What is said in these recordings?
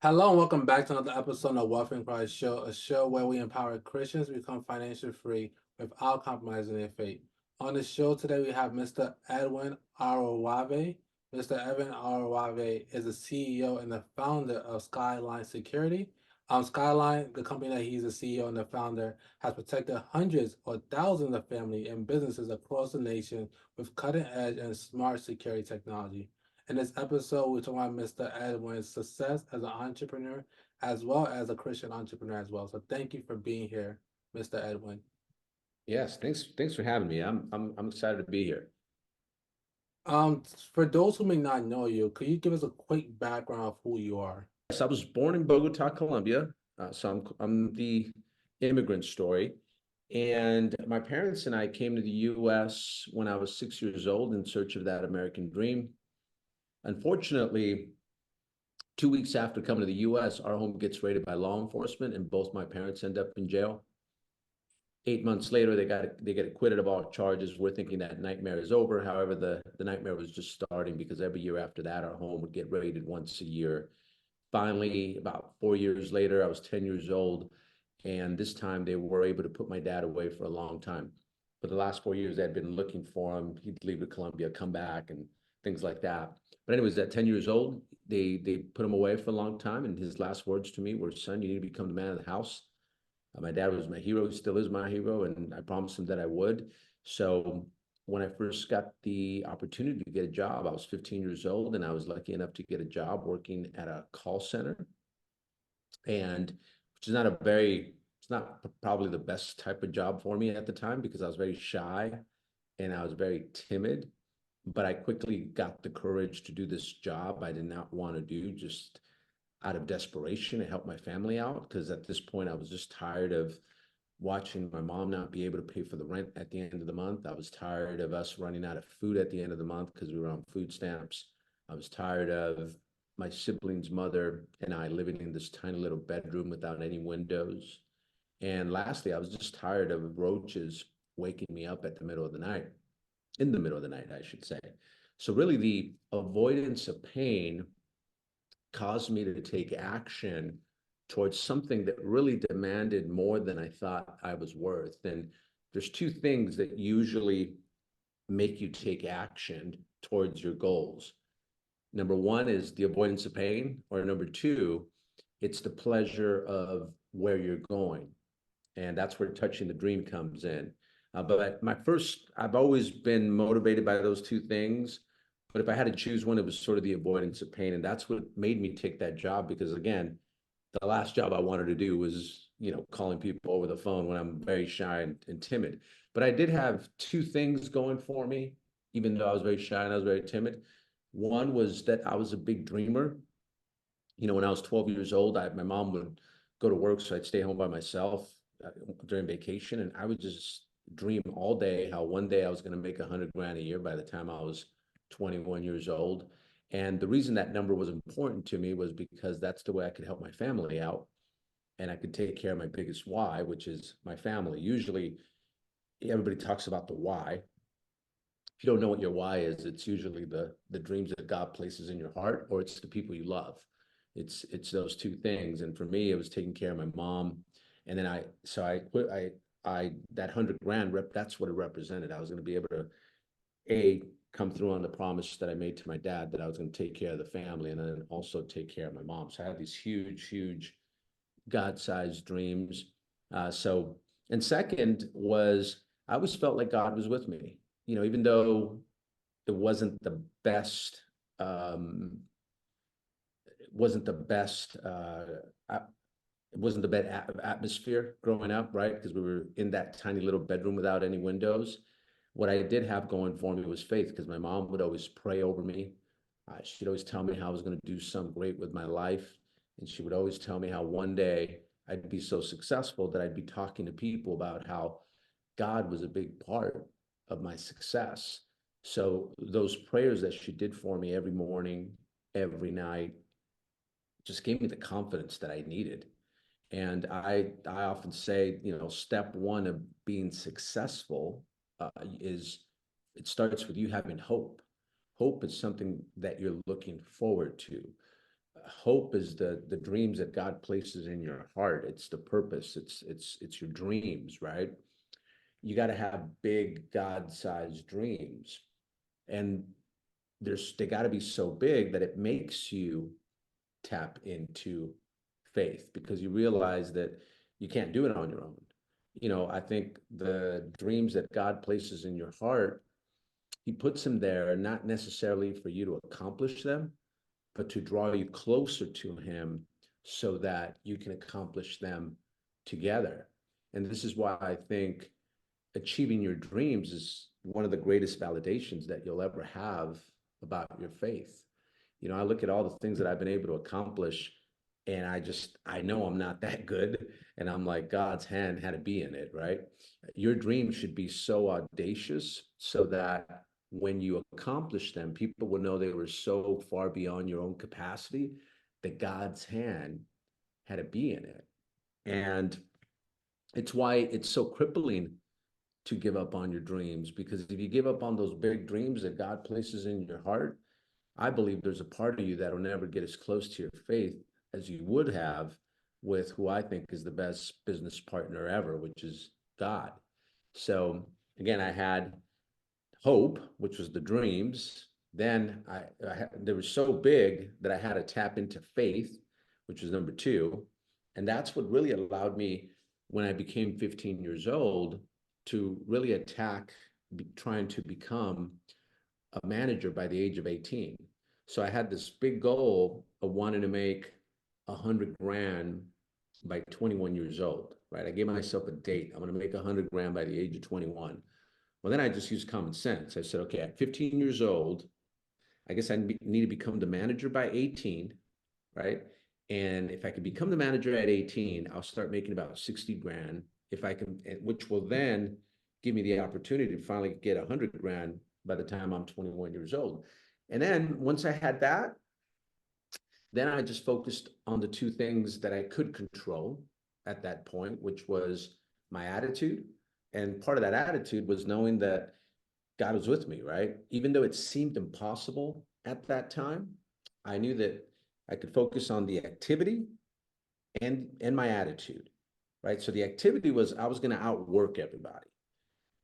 Hello and welcome back to another episode of Wealth and Christ Show, a show where we empower Christians to become financially free without compromising their faith. On the show today, we have Mr. Edwin Arroyave. Mr. Edwin Arroyave is the CEO and the founder of Skyline Security. Skyline, the company that he's the CEO and the founder, has protected hundreds or thousands of families and businesses across the nation with cutting edge and smart security technology. In this episode, we're talking about Mr. Edwin's success as an entrepreneur as well as a Christian entrepreneur as well. So thank you for being here, Mr. Edwin. Yes, thanks for having me. I'm excited to be here. For those who may not know you, could you give us a quick background of who you are? Yes, I was born in Bogota, Colombia. So I'm the immigrant story. And my parents and I came to the US when I was 6 years old in search of that American dream. Unfortunately, 2 weeks after coming to the US, our home gets raided by law enforcement, and both my parents end up in jail. 8 months later, they get acquitted of all charges. We're thinking that nightmare is over. However, the nightmare was just starting, because every year after that, our home would get raided once a year. Finally, about 4 years later, I was 10 years old, and this time they were able to put my dad away for a long time. For the last 4 years, they'd been looking for him. He'd leave to Colombia, come back, and things like that. But anyways, at 10 years old, they put him away for a long time, and his last words to me were, "Son, you need to become the man of the house." My dad was my hero, still is my hero, and I promised him that I would. So when I first got the opportunity to get a job, I was 15 years old, and I was lucky enough to get a job working at a call center, and which is not a very, it's not probably the best type of job for me at the time, because I was very shy and I was very timid. But I quickly got the courage to do this job I did not want to do, just out of desperation to help my family out, because at this point I was just tired of watching my mom not be able to pay for the rent at the end of the month. I was tired of us running out of food at the end of the month because we were on food stamps. I was tired of my siblings' mother and I living in this tiny little bedroom without any windows. And lastly, I was just tired of roaches waking me up at the middle of the night, in the middle of the night, I should say. So really, the avoidance of pain caused me to take action towards something that really demanded more than I thought I was worth. And there's two things that usually make you take action towards your goals. Number one is the avoidance of pain, or number two, it's the pleasure of where you're going. And that's where touching the dream comes in. But I've always been motivated by those two things. But if I had to choose one, it was sort of the avoidance of pain. And that's what made me take that job, because again, the last job I wanted to do was, calling people over the phone when I'm very shy and timid. But I did have two things going for me, even though I was very shy and I was very timid. One was that I was a big dreamer. When I was 12 years old, my mom would go to work, so I'd stay home by myself during vacation, and I would just dream all day how one day I was going to make 100 grand a year by the time I was 21 years old. And the reason that number was important to me was because that's the way I could help my family out, and I could take care of my biggest why, which is my family. Usually, everybody talks about the why. If you don't know what your why is, it's usually the dreams that God places in your heart, or it's the people you love. It's those two things. And for me, it was taking care of my mom. And then I quit. I that 100 grand that's what it represented. I was going to be able to come through on the promise that I made to my dad, that I was going to take care of the family, and then also take care of my mom. So I had these huge God-sized dreams. And second was, I always felt like God was with me. Even though it wasn't the best, it wasn't the best, it wasn't the best atmosphere growing up, right? Because we were in that tiny little bedroom without any windows. What I did have going for me was faith, because my mom would always pray over me. She'd always tell me how I was going to do something great with my life. And she would always tell me how one day I'd be so successful that I'd be talking to people about how God was a big part of my success. So those prayers that she did for me every morning, every night, just gave me the confidence that I needed. And I often say, step one of being successful is, it starts with you having hope. Hope is something that you're looking forward to. hope is the dreams that God places in your heart. It's the purpose. It's your dreams, right? You got to have big God-sized dreams, and they got to be so big that it makes you tap into faith because you realize that you can't do it on your own. I think the dreams that God places in your heart, he puts them there not necessarily for you to accomplish them, but to draw you closer to him so that you can accomplish them together. And this is why I think achieving your dreams is one of the greatest validations that you'll ever have about your faith. I look at all the things that I've been able to accomplish, and I know I'm not that good. And I'm like, God's hand had to be in it, right? Your dream should be so audacious so that when you accomplish them, people will know they were so far beyond your own capacity that God's hand had to be in it. And it's why it's so crippling to give up on your dreams, because if you give up on those big dreams that God places in your heart, I believe there's a part of you that will never get as close to your faith as you would have with who I think is the best business partner ever, which is God. So again, I had hope, which was the dreams. Then they were so big that I had to tap into faith, which was number two. And that's what really allowed me when I became 15 years old to really attack trying to become a manager by the age of 18. So I had this big goal of wanting to make 100 grand by 21 years old, right? I gave myself a date. I'm going to make 100 grand by the age of 21. Well, then I just used common sense. I said, okay, at 15 years old, I guess I need to become the manager by 18, right? And if I could become the manager at 18, I'll start making about 60 grand. If I can, which will then give me the opportunity to finally get 100 grand by the time I'm 21 years old. And then once I had that, then I just focused on the two things that I could control at that point, which was my attitude. And part of that attitude was knowing that God was with me, right? Even though it seemed impossible at that time, I knew that I could focus on the activity and my attitude, right? So the activity was I was going to outwork everybody.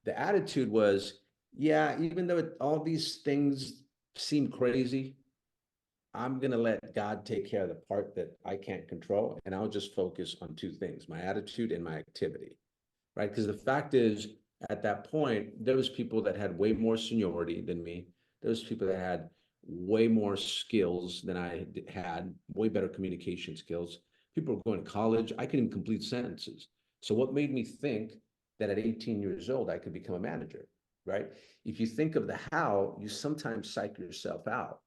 The attitude was, yeah, even though all these things seem crazy, I'm going to let God take care of the part that I can't control. And I'll just focus on two things, my attitude and my activity, right? Because the fact is, at that point, there was people that had way more seniority than me. There was people that had way more skills than I had, way better communication skills. People were going to college. I couldn't even complete sentences. So what made me think that at 18 years old, I could become a manager, right? If you think of the how, you sometimes psych yourself out.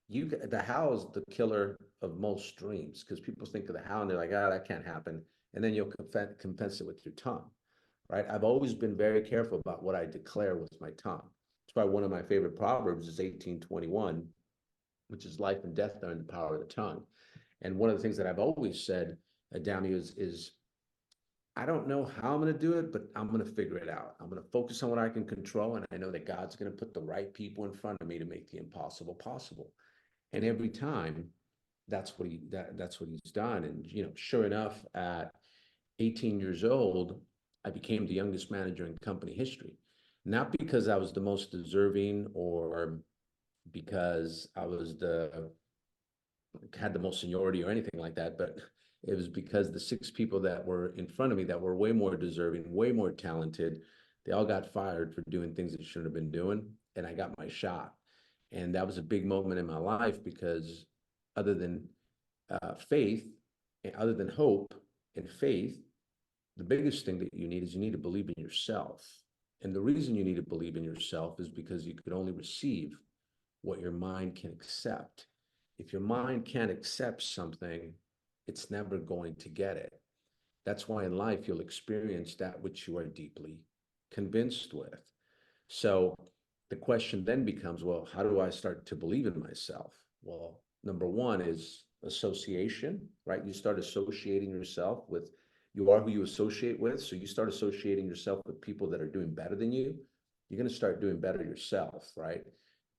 The how is the killer of most dreams because people think of the how and they're like, oh, that can't happen. And then you'll confess it with your tongue, right? I've always been very careful about what I declare with my tongue. That's why one of my favorite proverbs is 18:21, which is life and death are in the power of the tongue. And one of the things that I've always said, Adami, is I don't know how I'm going to do it, but I'm going to figure it out. I'm going to focus on what I can control. And I know that God's going to put the right people in front of me to make the impossible possible. And every time that's what he's done. And sure enough, at 18 years old, I became the youngest manager in company history. Not because I was the most deserving or because I had the most seniority or anything like that, but it was because the six people that were in front of me that were way more deserving, way more talented, they all got fired for doing things they shouldn't have been doing, and I got my shot. And that was a big moment in my life because other than faith, and other than hope and faith, the biggest thing that you need is you need to believe in yourself. And the reason you need to believe in yourself is because you could only receive what your mind can accept. If your mind can't accept something, it's never going to get it. That's why in life you'll experience that which you are deeply convinced with. So the question then becomes, well, how do I start to believe in myself? Well, number one is association, right? You start associating yourself with, you are who you associate with. So you start associating yourself with people that are doing better than you. You're going to start doing better yourself, right?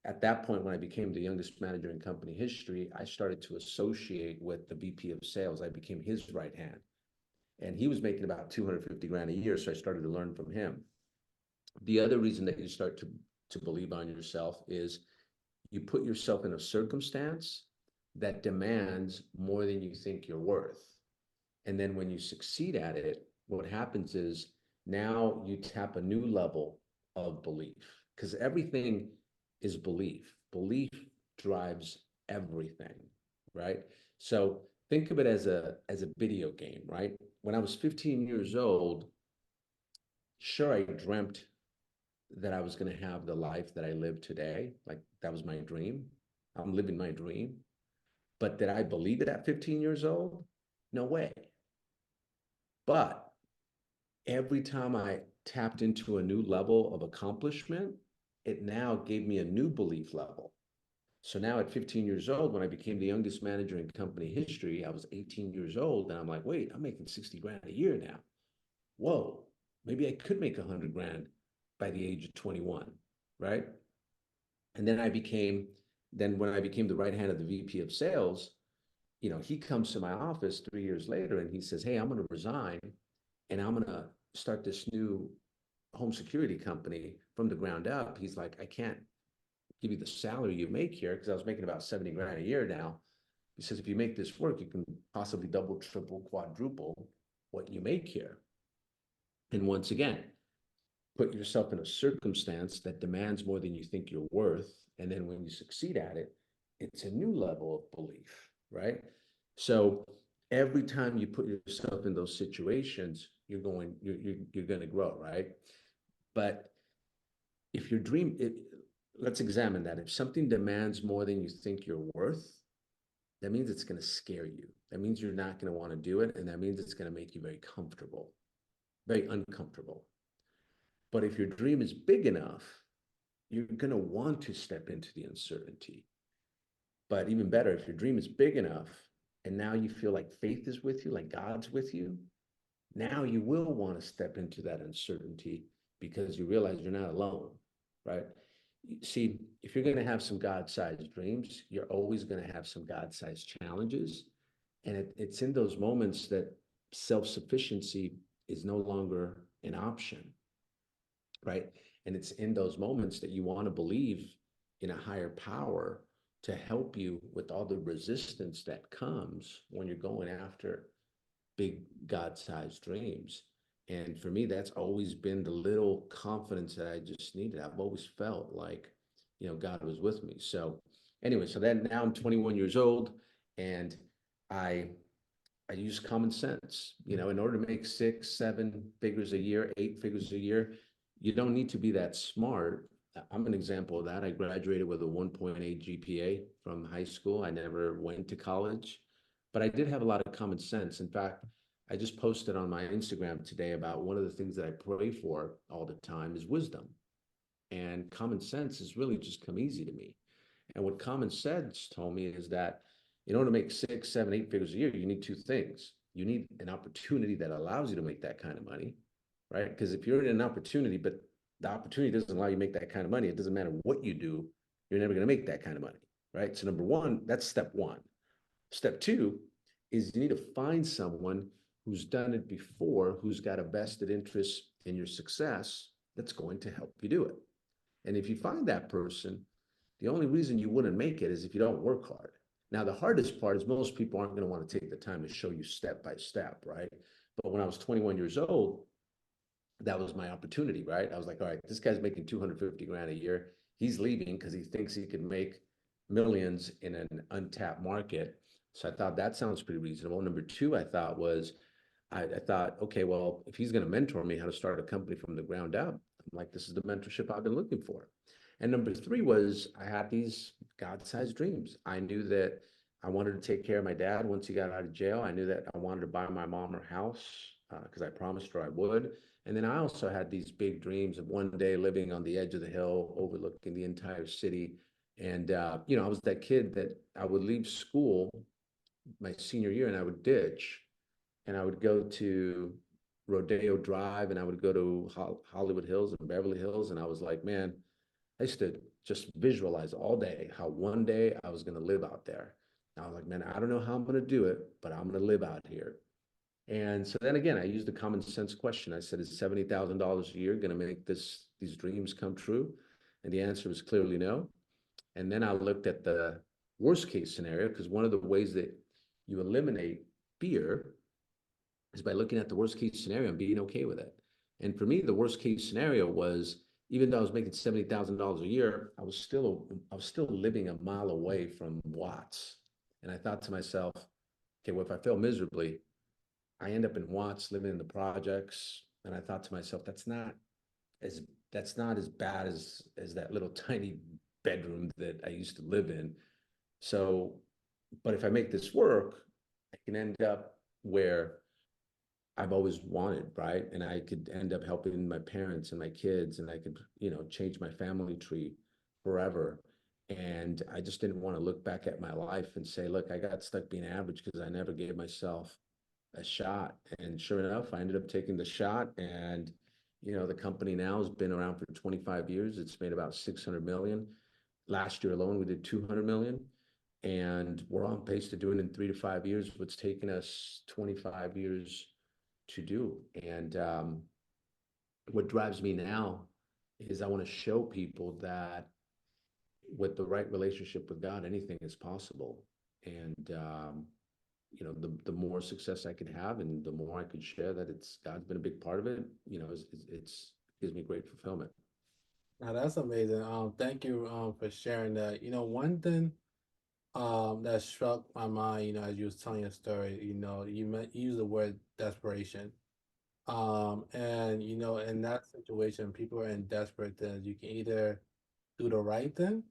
at that point, when I became the youngest manager in company history, I started to associate with the VP of sales. I became his right hand. And he was making about 250 grand a year. So I started to learn from him. The other reason that you start to believe on yourself is you put yourself in a circumstance that demands more than you think you're worth. And then when you succeed at it, what happens is now you tap a new level of belief, because everything is belief. Belief drives everything, right? So think of it as a video game, right? When I was 15 years old, sure, I dreamt that I was going to have the life that I live today. Like that was my dream. I'm living my dream. But did I believe it at 15 years old? No way. But every time I tapped into a new level of accomplishment, it now gave me a new belief level. So now at 15 years old, when I became the youngest manager in company history, I was 18 years old. And I'm like, wait, I'm making 60 grand a year now. Whoa, maybe I could make 100 grand by the age of 21, right? And then when I became the right hand of the VP of sales, he comes to my office 3 years later and he says, hey, I'm going to resign and I'm going to start this new home security company from the ground up. He's like, I can't give you the salary you make here, because I was making about 70 grand a year now. He says, if you make this work, you can possibly double, triple, quadruple what you make here. And once again, put yourself in a circumstance that demands more than you think you're worth. And then when you succeed at it, it's a new level of belief, right? So every time you put yourself in those situations, you're going to grow, right? But if your let's examine that. If something demands more than you think you're worth, that means it's going to scare you. That means you're not going to want to do it. And that means it's going to make you very comfortable, very uncomfortable. But if your dream is big enough, you're going to want to step into the uncertainty. But even better, if your dream is big enough and now you feel like faith is with you, like God's with you, now you will want to step into that uncertainty because you realize you're not alone, right? See, if you're going to have some God-sized dreams, you're always going to have some God-sized challenges. And it's in those moments that self-sufficiency is no longer an option, right? And it's in those moments that you want to believe in a higher power to help you with all the resistance that comes when you're going after big God-sized dreams. And for me, that's always been the little confidence that I just needed. I've always felt like, God was with me. So anyway, so then now I'm 21 years old and I use common sense. In order to make 6, 7 figures a year, 8 figures a year, you don't need to be that smart. I'm an example of that. I graduated with a 1.8 GPA from high school. I never went to college, but I did have a lot of common sense. In fact, I just posted on my Instagram today about one of the things that I pray for all the time is wisdom. And common sense has really just come easy to me. And what common sense told me is that in order to make 6, 7, 8 figures a year, you need two things. You need an opportunity that allows you to make that kind of money, right? Because if you're in an opportunity, but the opportunity doesn't allow you to make that kind of money, it doesn't matter what you do, you're never going to make that kind of money, right? So number one, that's step one. Step two is you need to find someone who's done it before, who's got a vested interest in your success that's going to help you do it. And if you find that person, the only reason you wouldn't make it is if you don't work hard. Now, the hardest part is most people aren't going to want to take the time to show you step by step, right? But when I was 21 years old, that was my opportunity, right? I was like, all right, this guy's making 250 grand a year. He's leaving because he thinks he can make millions in an untapped market. So I thought that sounds pretty reasonable. Number two, I thought was, I thought, okay, well, if he's going to mentor me how to start a company from the ground up, I'm like, this is the mentorship I've been looking for. And number three was I had these God-sized dreams. I knew that I wanted to take care of my dad once he got out of jail. I knew that I wanted to buy my mom her house because I promised her I would. And then I also had these big dreams of one day living on the edge of the hill, overlooking the entire city. And, I was that kid that I would leave school my senior year and I would ditch and I would go to Rodeo Drive and I would go to Hollywood Hills and Beverly Hills. And I was like, man, I used to just visualize all day how one day I was going to live out there. And I was like, man, I don't know how I'm going to do it, but I'm going to live out here. And so then again, I used a common sense question. I said, is $70,000 a year going to make these dreams come true? And the answer was clearly no. And then I looked at the worst case scenario, because one of the ways that you eliminate fear is by looking at the worst case scenario and being okay with it. And for me, the worst case scenario was, even though I was making $70,000 a year, I was still living a mile away from Watts. And I thought to myself, okay, well, if I fail miserably, I end up in Watts living in the projects. And I thought to myself, as that's not as bad as that little tiny bedroom that I used to live in. So, but if I make this work, I can end up where I've always wanted, right? And I could end up helping my parents and my kids, and I could, change my family tree forever. And I just didn't want to look back at my life and say, look, I got stuck being average because I never gave myself a shot. And sure enough, I ended up taking the shot. And, the company now has been around for 25 years. It's made about 600 million. Last year alone, we did 200 million. And we're on pace to do it in 3 to 5 years, what's taken us 25 years to do. And what drives me now is I want to show people that with the right relationship with God, anything is possible. And the more success I could have, and the more I could share that it's God's been a big part of it, it's gives me great fulfillment. Now that's amazing. Thank you for sharing that. One thing that struck my mind, as you was telling your story, you used the word desperation. And in that situation, people are in desperate things. You can either do the right thing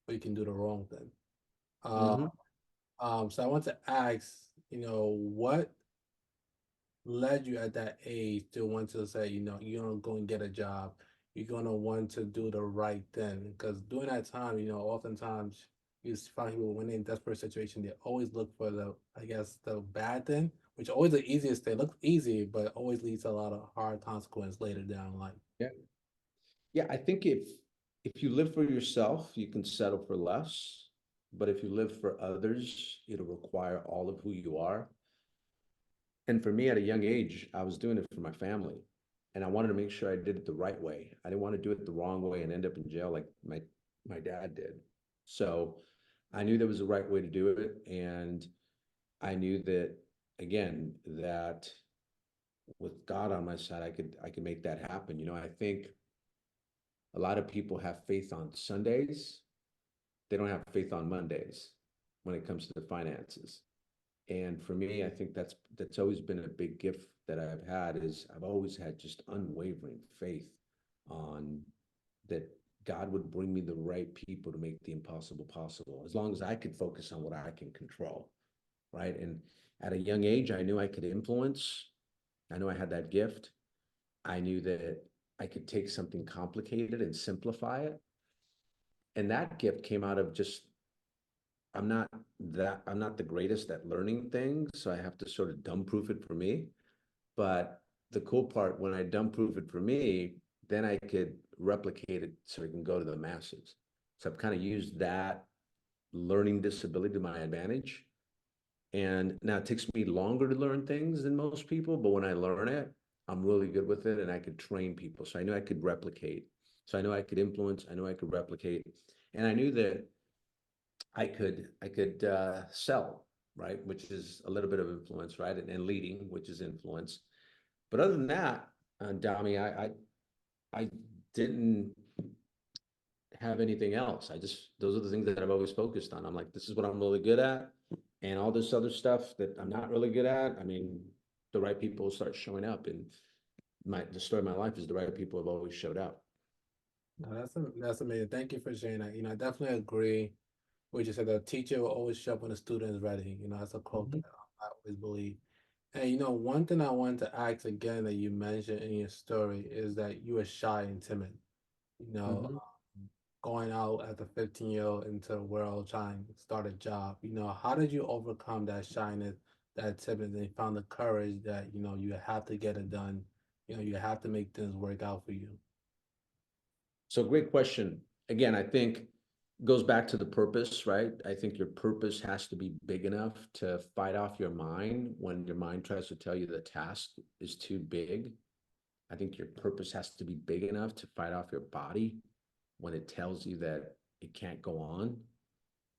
or you can do the wrong thing. Uh, Mm-hmm. so I want to ask, what led you at that age to want to say, you're gonna go and get a job, you're gonna want to do the right thing? Because during that time, oftentimes you find people when they're in desperate situation, they always look for I guess, the bad thing, which always the easiest thing. Looks easy, but always leads to a lot of hard consequence later down the line. Yeah. Yeah, I think if you live for yourself, you can settle for less. But if you live for others, it'll require all of who you are. And for me, at a young age, I was doing it for my family. And I wanted to make sure I did it the right way. I didn't want to do it the wrong way and end up in jail like my dad did. So I knew there was the right way to do it. And I knew that, again, that with God on my side, I could make that happen. I think a lot of people have faith on Sundays. They don't have faith on Mondays when it comes to the finances. And for me, I think that's always been a big gift that I've had, is I've always had just unwavering faith on that God would bring me the right people to make the impossible possible, as long as I could focus on what I can control, right? And at a young age, I knew I could influence. I knew I had that gift. I knew that I could take something complicated and simplify it. And that gift came out of just, I'm not the greatest at learning things, so I have to sort of dumb proof it for me. But the cool part, when I dumb proof it for me, then I could replicate it so it can go to the masses. So I've kind of used that learning disability to my advantage. And now it takes me longer to learn things than most people, but when I learn it, I'm really good with it, and I could train people. So I knew I could replicate. So I knew I could influence, I knew I could replicate. And I knew that I could sell, right, which is a little bit of influence, right, and leading, which is influence. But other than that, Dami, I didn't have anything else. Those are the things that I've always focused on. I'm like, this is what I'm really good at, and all this other stuff that I'm not really good at. I mean, the right people start showing up, and the story of my life is the right people have always showed up. No, that's amazing. Thank you for sharing that. I definitely agree. Which is that the teacher will always show up when the student is ready. That's a quote that Mhm. I always believe. And one thing I wanted to ask again that you mentioned in your story is that you were shy and timid. You know, Mhm. going out as a 15-year-old into the world trying to start a job. How did you overcome that shyness, that timidness, and found the courage that you have to get it done. You have to make things work out for you. So great question. again, I think goes back to the purpose, right? I think your purpose has to be big enough to fight off your mind when your mind tries to tell you the task is too big. I think your purpose has to be big enough to fight off your body when it tells you that it can't go on.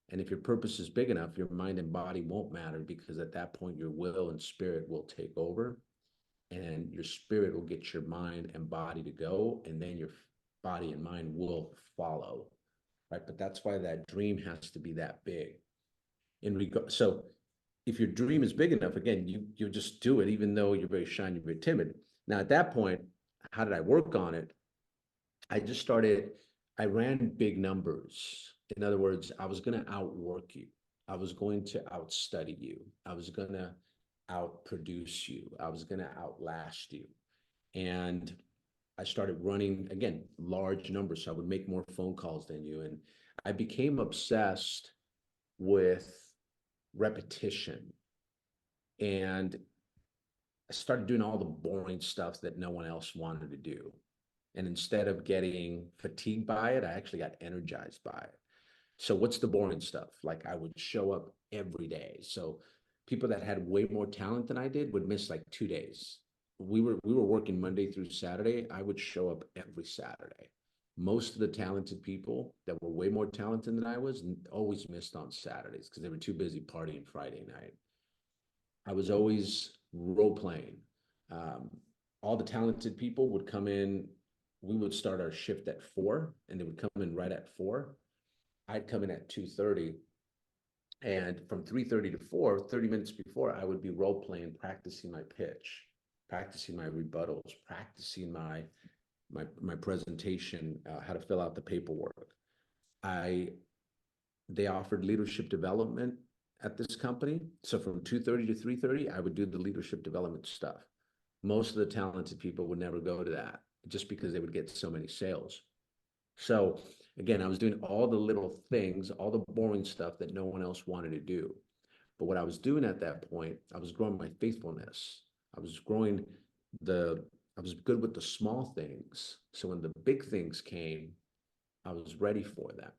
And if your purpose is big enough, your mind and body won't matter, because at that point, your will and spirit will take over, and your spirit will get your mind and body to go, and then your body and mind will follow, right? But that's why that dream has to be that big. So if your dream is big enough, again, you just do it, even though you're very shy and you're very timid. Now, at that point, how did I work on it? I ran big numbers. In other words, I was going to outwork you. I was going to outstudy you. I was going to outproduce you. I was going to outlast you. And I started running, again, large numbers. So I would make more phone calls than you. And I became obsessed with repetition. And I started doing all the boring stuff that no one else wanted to do. And instead of getting fatigued by it, I actually got energized by it. So what's the boring stuff? Like, I would show up every day. So people that had way more talent than I did would miss like 2 days. We were working Monday through Saturday. I would show up every Saturday. Most of the talented people that were way more talented than I was always missed on Saturdays because they were too busy partying Friday night. I was always role playing. Um, all the talented people would come in. We would start our shift at 4, and they would come in right at 4. I'd come in at 2:30, and from 3:30 to 4, 30 minutes before, I would be role playing, practicing my pitch, practicing my rebuttals, practicing my presentation, how to fill out the paperwork. I They offered leadership development at this company. So from 2:30 to 3:30, I would do the leadership development stuff. Most of the talented people would never go to that just because they would get so many sales. So again, I was doing all the little things, all the boring stuff that no one else wanted to do. But what I was doing at that point, I was growing my faithfulness. I was growing I was good with the small things. So when the big things came, I was ready for them.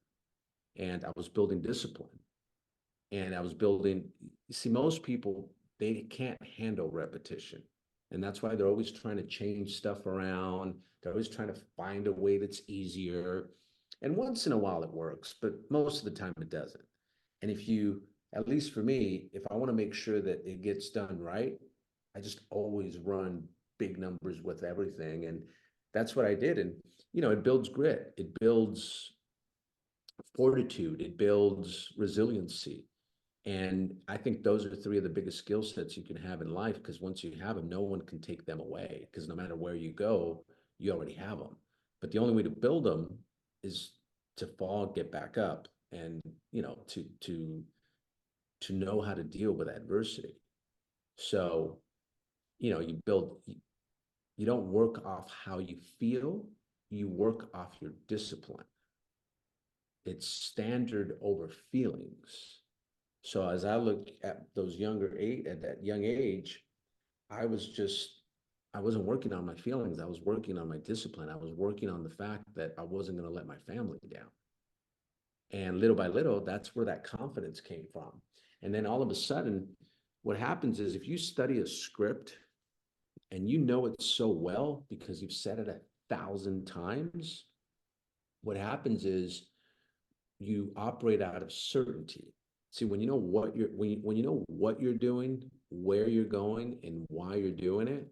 And I was building discipline. And I was building, you see, most people, they can't handle repetition. And that's why they're always trying to change stuff around. They're always trying to find a way that's easier. And once in a while it works, but most of the time it doesn't. And if you, at least for me, if I want to make sure that it gets done right, I just always run big numbers with everything. And that's what I did. And, it builds grit, it builds fortitude, it builds resiliency. And I think those are 3 of the biggest skill sets you can have in life, because once you have them, no one can take them away, because no matter where you go, you already have them. But the only way to build them is to fall, get back up, and to know how to deal with adversity. So, you don't work off how you feel, you work off your discipline. It's standard over feelings. So as I look at at that young age, I wasn't working on my feelings. I was working on my discipline. I was working on the fact that I wasn't going to let my family down. And little by little, that's where that confidence came from. And then all of a sudden, what happens is, if you study a script and you know it so well because you've said it 1,000 times, what happens is you operate out of certainty. See, when you know when you know what you're doing, where you're going, and why you're doing it,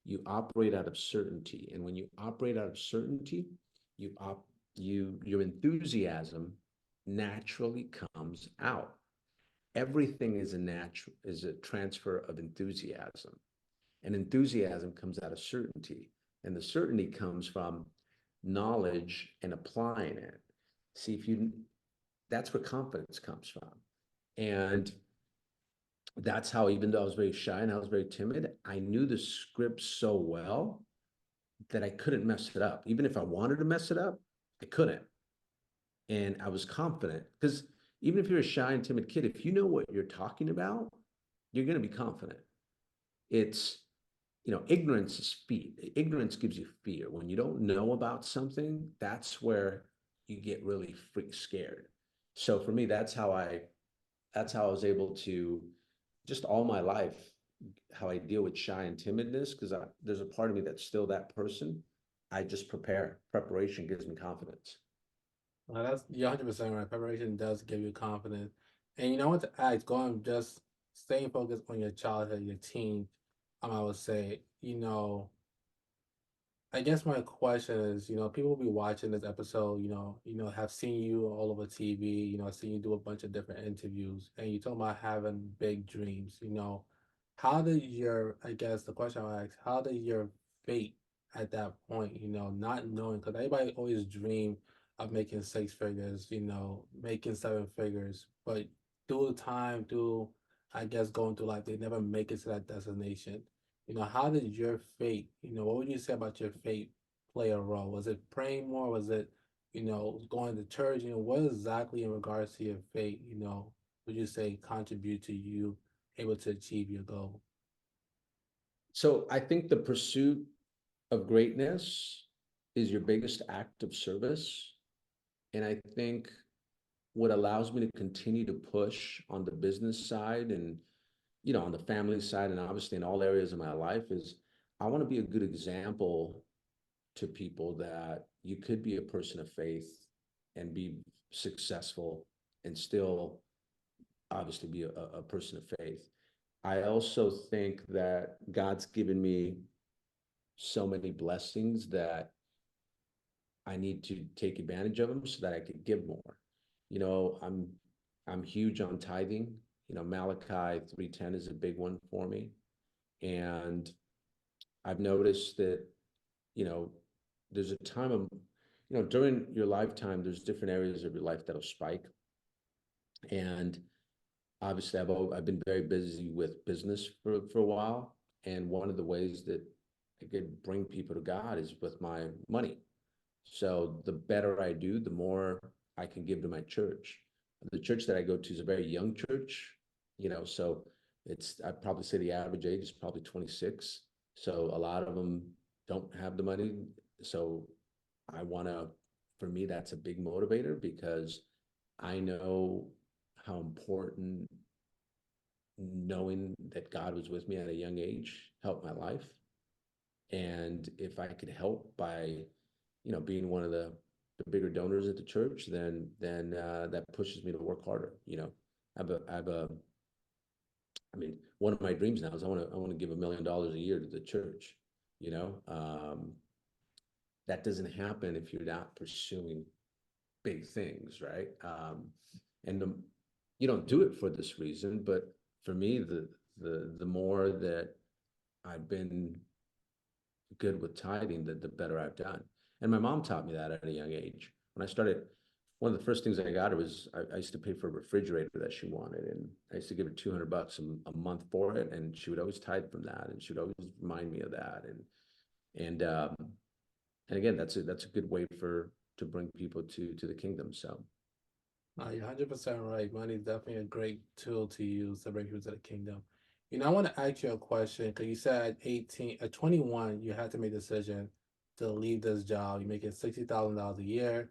you operate out of certainty. And when you operate out of certainty, your enthusiasm naturally comes out. Everything is a transfer of enthusiasm. And enthusiasm comes out of certainty. And the certainty comes from knowledge and applying it. See, that's where confidence comes from. And that's how, even though I was very shy and I was very timid, I knew the script so well that I couldn't mess it up. Even if I wanted to mess it up, I couldn't. And I was confident, because even if you're a shy and timid kid, if you know what you're talking about, you're going to be confident. It's, ignorance is fear. Ignorance gives you fear. When you don't know about something, that's where you get really freak scared. So for me, that's how I was able to just all my life, how I deal with shy and timidness, because there's a part of me that's still that person. I just prepare. Preparation gives me confidence. That's you're 100% right. Preparation does give you confidence. And you know what to ask, going just staying focused on your childhood, your teen, I would say, I guess my question is, people will be watching this episode, have seen you all over TV, seen you do a bunch of different interviews, and you talk about having big dreams, how did I guess the question I ask, how did your fate at that point, not knowing, because everybody always dream of making six figures, making seven figures, but through the time, through, I guess, going through life, they never make it to that destination. How did your faith, what would you say about your faith play a role? Was it praying more? Was it, going to church? What exactly in regards to your faith, would you say contribute to you able to achieve your goal? So I think the pursuit of greatness is your biggest act of service. And I think what allows me to continue to push on the business side and, on the family side, and obviously in all areas of my life is I want to be a good example to people that you could be a person of faith and be successful and still obviously be a person of faith. I also think that God's given me so many blessings that I need to take advantage of them so that I could give more. You know, I'm huge on tithing. Malachi 3:10 is a big one for me. And I've noticed that, you know, there's a time of, during your lifetime, there's different areas of your life that'll spike. And obviously I've been very busy with business for a while. And one of the ways that I could bring people to God is with my money. So the better I do, the more I can give to my church. The church that I go to is a very young church, so I'd probably say the average age is probably 26. So a lot of them don't have the money. So for me, that's a big motivator because I know how important knowing that God was with me at a young age helped my life. And if I could help by being one of the bigger donors at the church, then that pushes me to work harder. I mean, one of my dreams now is I want to give $1 million a year to the church. You know, that doesn't happen if you're not pursuing big things, right? And you don't do it for this reason, but for me, the more that I've been good with tithing, the better I've done. And my mom taught me that at a young age. When I started, one of the first things I got her was I used to pay for a refrigerator that she wanted, and I used to give her $200 a month for it, and she would always tithe from that, and she would always remind me of that, and um, and again, that's a good way to bring people to the kingdom. So No, you're 100% right. Money is definitely a great tool to use to bring people to the kingdom. I want to ask you a question because you said at 18, at 21, you had to make a decision to leave this job. You're making $60,000 a year.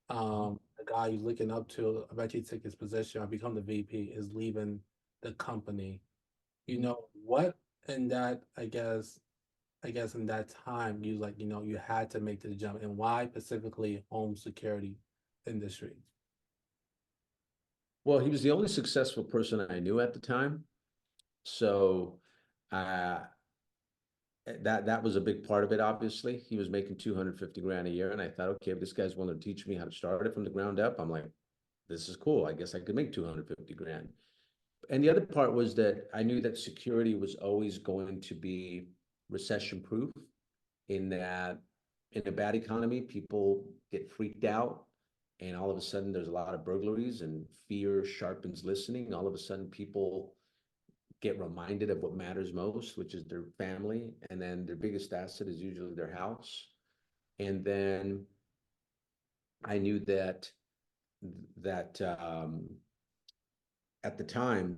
The guy you're looking up to eventually take his position or become the VP is leaving the company. What in that, I guess in that time you like, you had to make the jump, and why specifically home security industry? well, he was the only successful person I knew at the time. So uh, that was a big part of it. Obviously, he was making 250 grand a year, and I thought, okay, if this guy's willing to teach me how to start it from the ground up, I'm like, this is cool. I guess I could make 250 grand. And the other part was that I knew that security was always going to be recession proof, in that in a bad economy, people get freaked out, and all of a sudden there's a lot of burglaries, and fear sharpens listening. All of a sudden people get reminded of what matters most, which is their family, and then their biggest asset is usually their house. And then I knew that at the time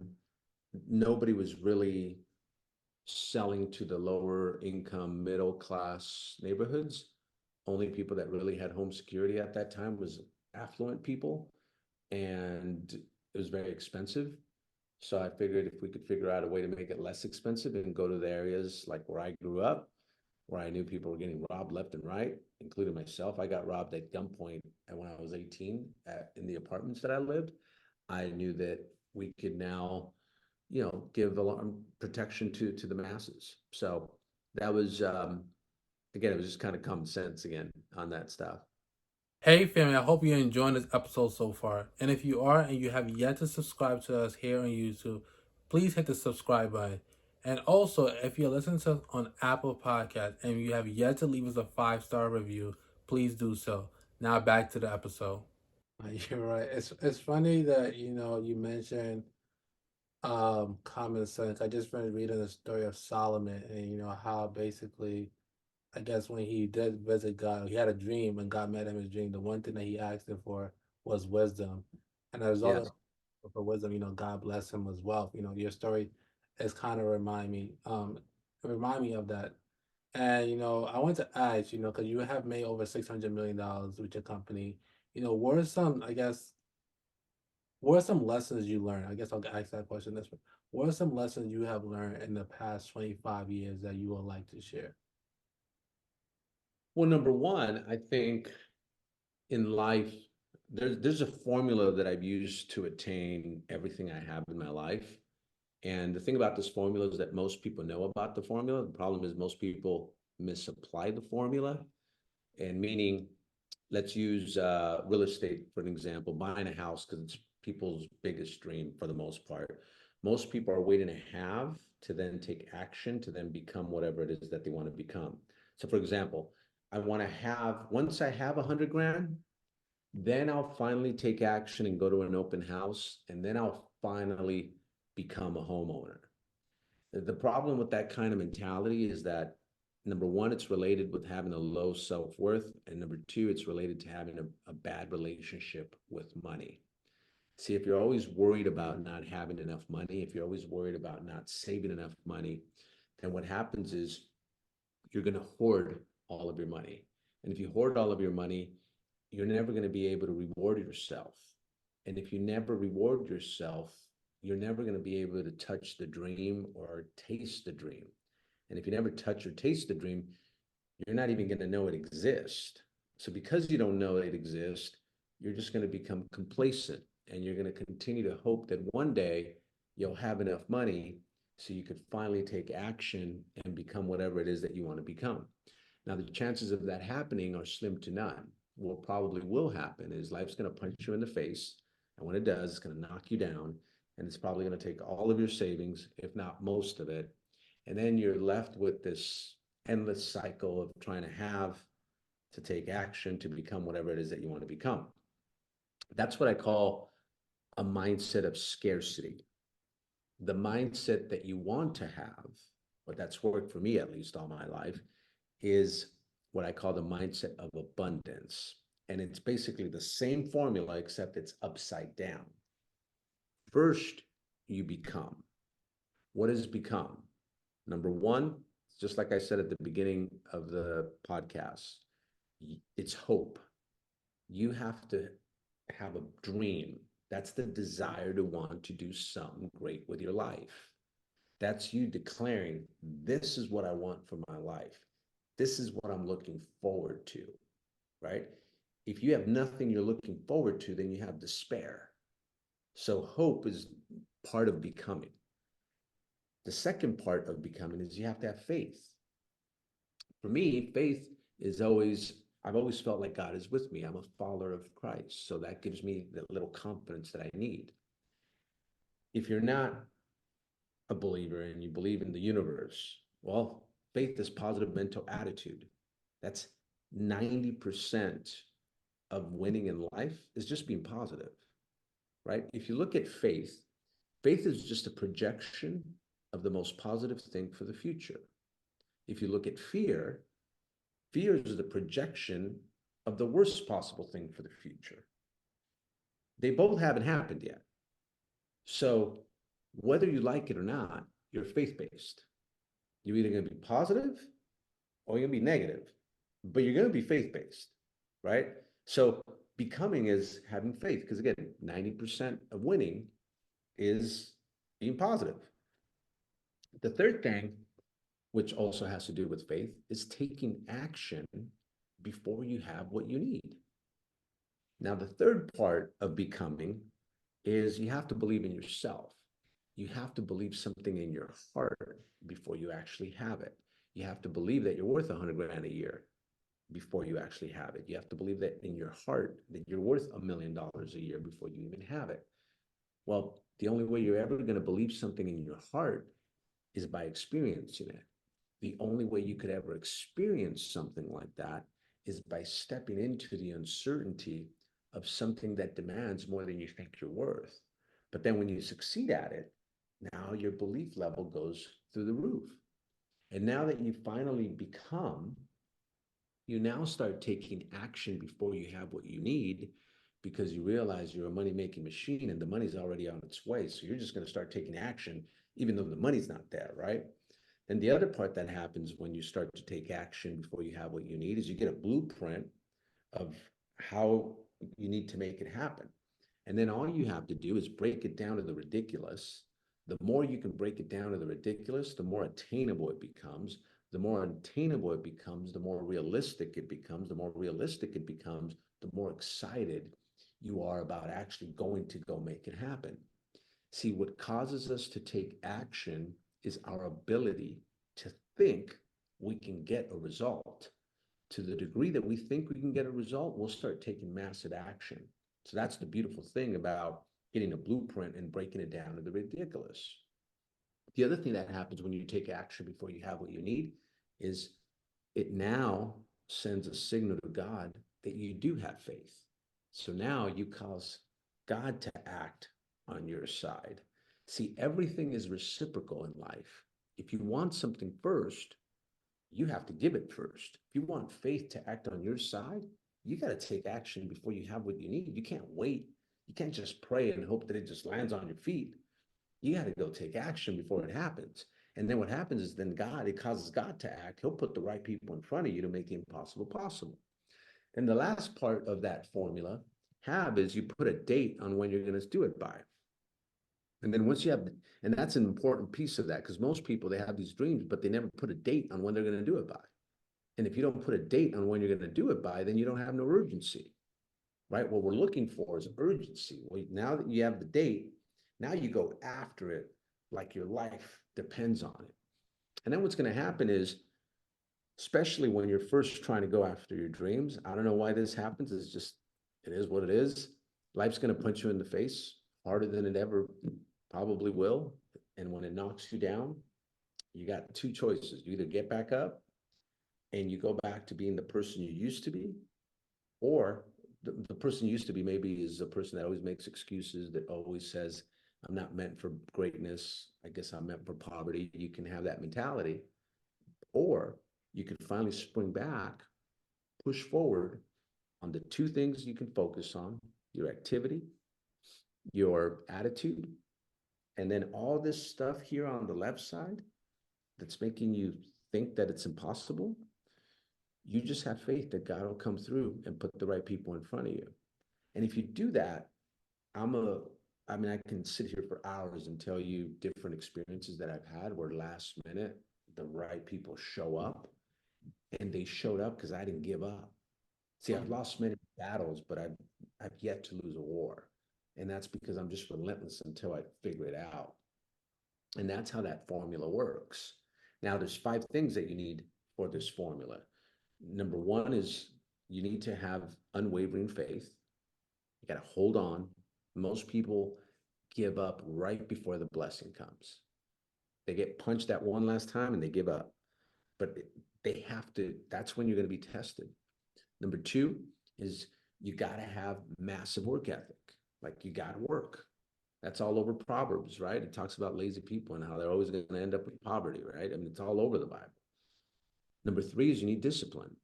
nobody was really selling to the lower income middle class neighborhoods. Only people that really had home security at that time was affluent people, and it was very expensive. So I figured if we could figure out a way to make it less expensive and go to the areas like where I grew up, where I knew people were getting robbed left and right, including myself. I got robbed at gunpoint when I was 18 in the apartments that I lived. I knew that we could now, give alarm protection to the masses. So that was, again, it was just kind of common sense again on that stuff. Hey family, I hope you're enjoying this episode so far. And if you are and you have yet to subscribe to us here on YouTube, please hit the subscribe button. And also, if you're listening to us on Apple Podcast and you have yet to leave us a 5-star review, please do so. Now back to the episode. You're right. It's funny that you mentioned common sense. I just finished reading the story of Solomon and how basically I guess when he did visit God, he had a dream and God met him in his dream. The one thing that he asked him for was wisdom. And as a result Yes. for wisdom, God bless him with wealth. Your story is kind of remind me of that. And I want to ask, because you have made over $600 million with your company, what are some, I guess, what are some lessons you learned? I guess I'll ask that question this way. What are some lessons you have learned in the past 25 years that you would like to share? Well, number one, I think in life, there's a formula that I've used to attain everything I have in my life. And the thing about this formula is that most people know about the formula. The problem is most people misapply the formula. And meaning, let's use real estate for an example, buying a house, because it's people's biggest dream for the most part. Most people are waiting to have to then take action to then become whatever it is that they want to become. So, for example, I want to have, once I have 100 grand, then I'll finally take action and go to an open house, and then I'll finally become a homeowner. The problem with that kind of mentality is that number one, it's related with having a low self-worth, and number two, it's related to having a bad relationship with money. See, if you're always worried about not having enough money, if you're always worried about not saving enough money, then what happens is you're going to hoard all of your money. And if you hoard all of your money, you're never going to be able to reward yourself. And if you never reward yourself, you're never going to be able to touch the dream or taste the dream. And if you never touch or taste the dream, you're not even going to know it exists. So because you don't know it exists, you're just going to become complacent, and you're going to continue to hope that one day you'll have enough money so you could finally take action and become whatever it is that you want to become. Now, the chances of that happening are slim to none. What probably will happen is life's going to punch you in the face. And when it does, it's going to knock you down. And it's probably going to take all of your savings, if not most of it. And then you're left with this endless cycle of trying to have to take action to become whatever it is that you want to become. That's what I call a mindset of scarcity. The mindset that you want to have, but that's worked for me at least all my life, is what I call the mindset of abundance. And it's basically the same formula, except it's upside down. First, you become. What has become? Number one, just like I said at the beginning of the podcast, it's hope. You have to have a dream. That's the desire to want to do something great with your life. That's you declaring, this is what I want for my life. This is what I'm looking forward to, right? If you have nothing you're looking forward to, then you have despair. So hope is part of becoming. The second part of becoming is you have to have faith. For me, faith is always, I've always felt like God is with me. I'm a follower of Christ. So that gives me the little confidence that I need. If you're not a believer and you believe in the universe, well, faith is positive mental attitude. That's 90% of winning in life is just being positive, right? If you look at faith, faith is just a projection of the most positive thing for the future. If you look at fear, fear is the projection of the worst possible thing for the future. They both haven't happened yet. So whether you like it or not, you're faith-based. You're either going to be positive or you're going to be negative, but you're going to be faith-based, right? So becoming is having faith. Because again, 90% of winning is being positive. The third thing, which also has to do with faith, is taking action before you have what you need. Now, the third part of becoming is you have to believe in yourself. You have to believe something in your heart before you actually have it. You have to believe that you're worth 100 grand a year before you actually have it. You have to believe that in your heart that you're worth $1 million a year before you even have it. Well, the only way you're ever going to believe something in your heart is by experiencing it. The only way you could ever experience something like that is by stepping into the uncertainty of something that demands more than you think you're worth. But then when you succeed at it, now your belief level goes through the roof. And now that you finally become, you now start taking action before you have what you need, because you realize you're a money-making machine and the money's already on its way. So you're just going to start taking action, even though the money's not there, right? And the other part that happens when you start to take action before you have what you need is you get a blueprint of how you need to make it happen. And then all you have to do is break it down to the ridiculous. The more you can break it down to the ridiculous, the more attainable it becomes. The more attainable it becomes, the more realistic it becomes. The more realistic it becomes, the more excited you are about actually going to go make it happen. See, what causes us to take action is our ability to think we can get a result. To the degree that we think we can get a result, we'll start taking massive action. So that's the beautiful thing about getting a blueprint and breaking it down to the ridiculous. The other thing that happens when you take action before you have what you need is it now sends a signal to God that you do have faith. So now you cause God to act on your side. See, everything is reciprocal in life. If you want something first, you have to give it first. If you want faith to act on your side, you got to take action before you have what you need. You can't wait. You can't just pray and hope that it just lands on your feet. You got to go take action before it happens. And then what happens is then God, it causes God to act. He'll put the right people in front of you to make the impossible possible. And the last part of that formula is you put a date on when you're going to do it by. And then once you have, and that's an important piece of that, because most people, they have these dreams, but they never put a date on when they're going to do it by. And if you don't put a date on when you're going to do it by, then you don't have no urgency, right? What we're looking for is urgency. Well, now that you have the date, now you go after it like your life depends on it. And then what's going to happen is, especially when you're first trying to go after your dreams, I don't know why this happens. It's just, it is what it is. Life's going to punch you in the face harder than it ever probably will. And when it knocks you down, you got two choices. You either get back up and you go back to being the person you used to be, or the person you used to be maybe is a person that always makes excuses, that always says, I'm not meant for greatness. I guess I'm meant for poverty. You can have that mentality. Or you can finally spring back, push forward on the two things you can focus on: your activity, your attitude, and then all this stuff here on the left side that's making you think that it's impossible. You just have faith that God will come through and put the right people in front of you. And if you do that, I can sit here for hours and tell you different experiences that I've had where last minute the right people show up, and they showed up because I didn't give up. See, I've lost many battles, but I've yet to lose a war. And that's because I'm just relentless until I figure it out. And that's how that formula works. Now, there's 5 things that you need for this formula. Number 1 is you need to have unwavering faith. You got to hold on. Most people give up right before the blessing comes. They get punched that one last time and they give up. But they have to, that's when you're going to be tested. Number 2 is you got to have massive work ethic. Like, you got to work. That's all over Proverbs, right? It talks about lazy people and how they're always going to end up with poverty, right? I mean, it's all over the Bible. Number 3 is you need discipline.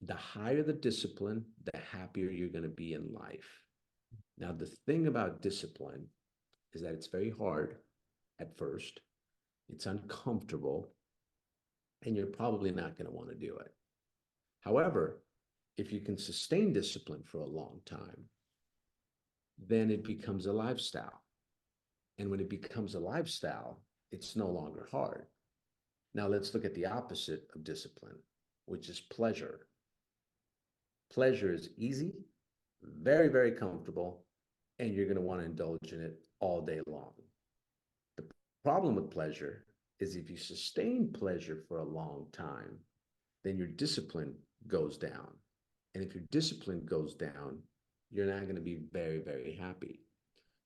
The higher the discipline, the happier you're going to be in life. Now, the thing about discipline is that it's very hard at first. It's uncomfortable, and you're probably not going to want to do it. However, if you can sustain discipline for a long time, then it becomes a lifestyle. And when it becomes a lifestyle, it's no longer hard. Now let's look at the opposite of discipline, which is pleasure. Pleasure is easy, very, very comfortable, and you're going to want to indulge in it all day long. The problem with pleasure is if you sustain pleasure for a long time, then your discipline goes down. And if your discipline goes down, you're not going to be very, very happy.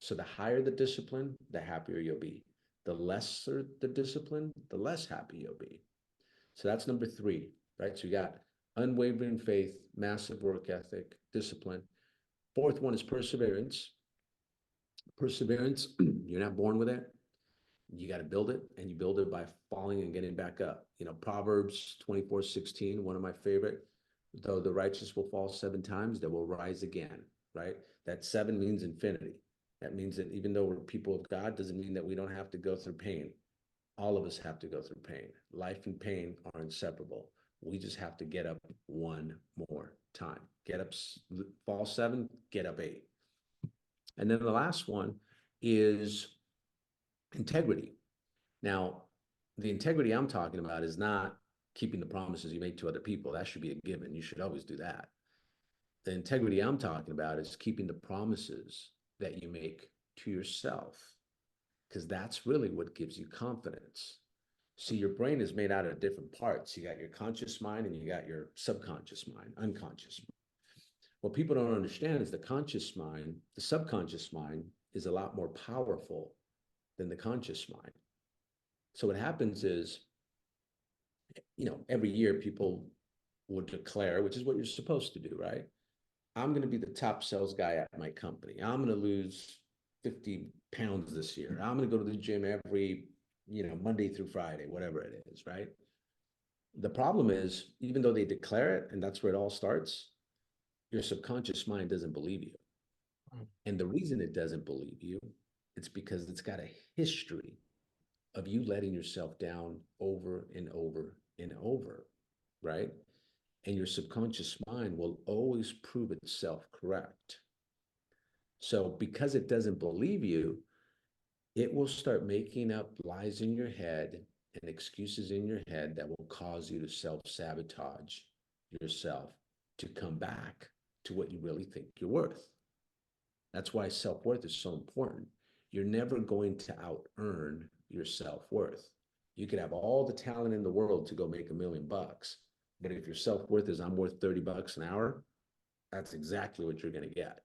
So the higher the discipline, the happier you'll be. The lesser the discipline, the less happy you'll be. So that's number 3, right? So you got unwavering faith, massive work ethic, discipline. 4th one is perseverance. Perseverance, you're not born with it. You got to build it, and you build it by falling and getting back up. You know, Proverbs 24:16, one of my favorite. Though the righteous will fall 7 times, they will rise again, right? That 7 means infinity. That means that even though we're people of God, doesn't mean that we don't have to go through pain. All of us have to go through pain. Life and pain are inseparable. We just have to get up one more time. Get up, fall 7, get up 8. And then the last one is integrity. Now, the integrity I'm talking about is not keeping the promises you make to other people. That should be a given. You should always do that. The integrity I'm talking about is keeping the promises that you make to yourself, because that's really what gives you confidence. See, your brain is made out of different parts. You got your conscious mind and you got your subconscious mind, unconscious mind. What people don't understand is the conscious mind, the subconscious mind is a lot more powerful than the conscious mind. So what happens is, you know, every year people would declare, which is what you're supposed to do, right? I'm going to be the top sales guy at my company. I'm going to lose 50 pounds this year. I'm going to go to the gym every, Monday through Friday, whatever it is, right? The problem is, even though they declare it, and that's where it all starts, your subconscious mind doesn't believe you. And the reason it doesn't believe you, it's because it's got a history of you letting yourself down over and over and over, right? And your subconscious mind will always prove itself correct. So because it doesn't believe you, it will start making up lies in your head and excuses in your head that will cause you to self-sabotage yourself to come back to what you really think you're worth. That's why self-worth is so important. You're never going to out-earn your self-worth. You could have all the talent in the world to go make $1 million, but if your self-worth is I'm worth $30 an hour, that's exactly what you're going to get,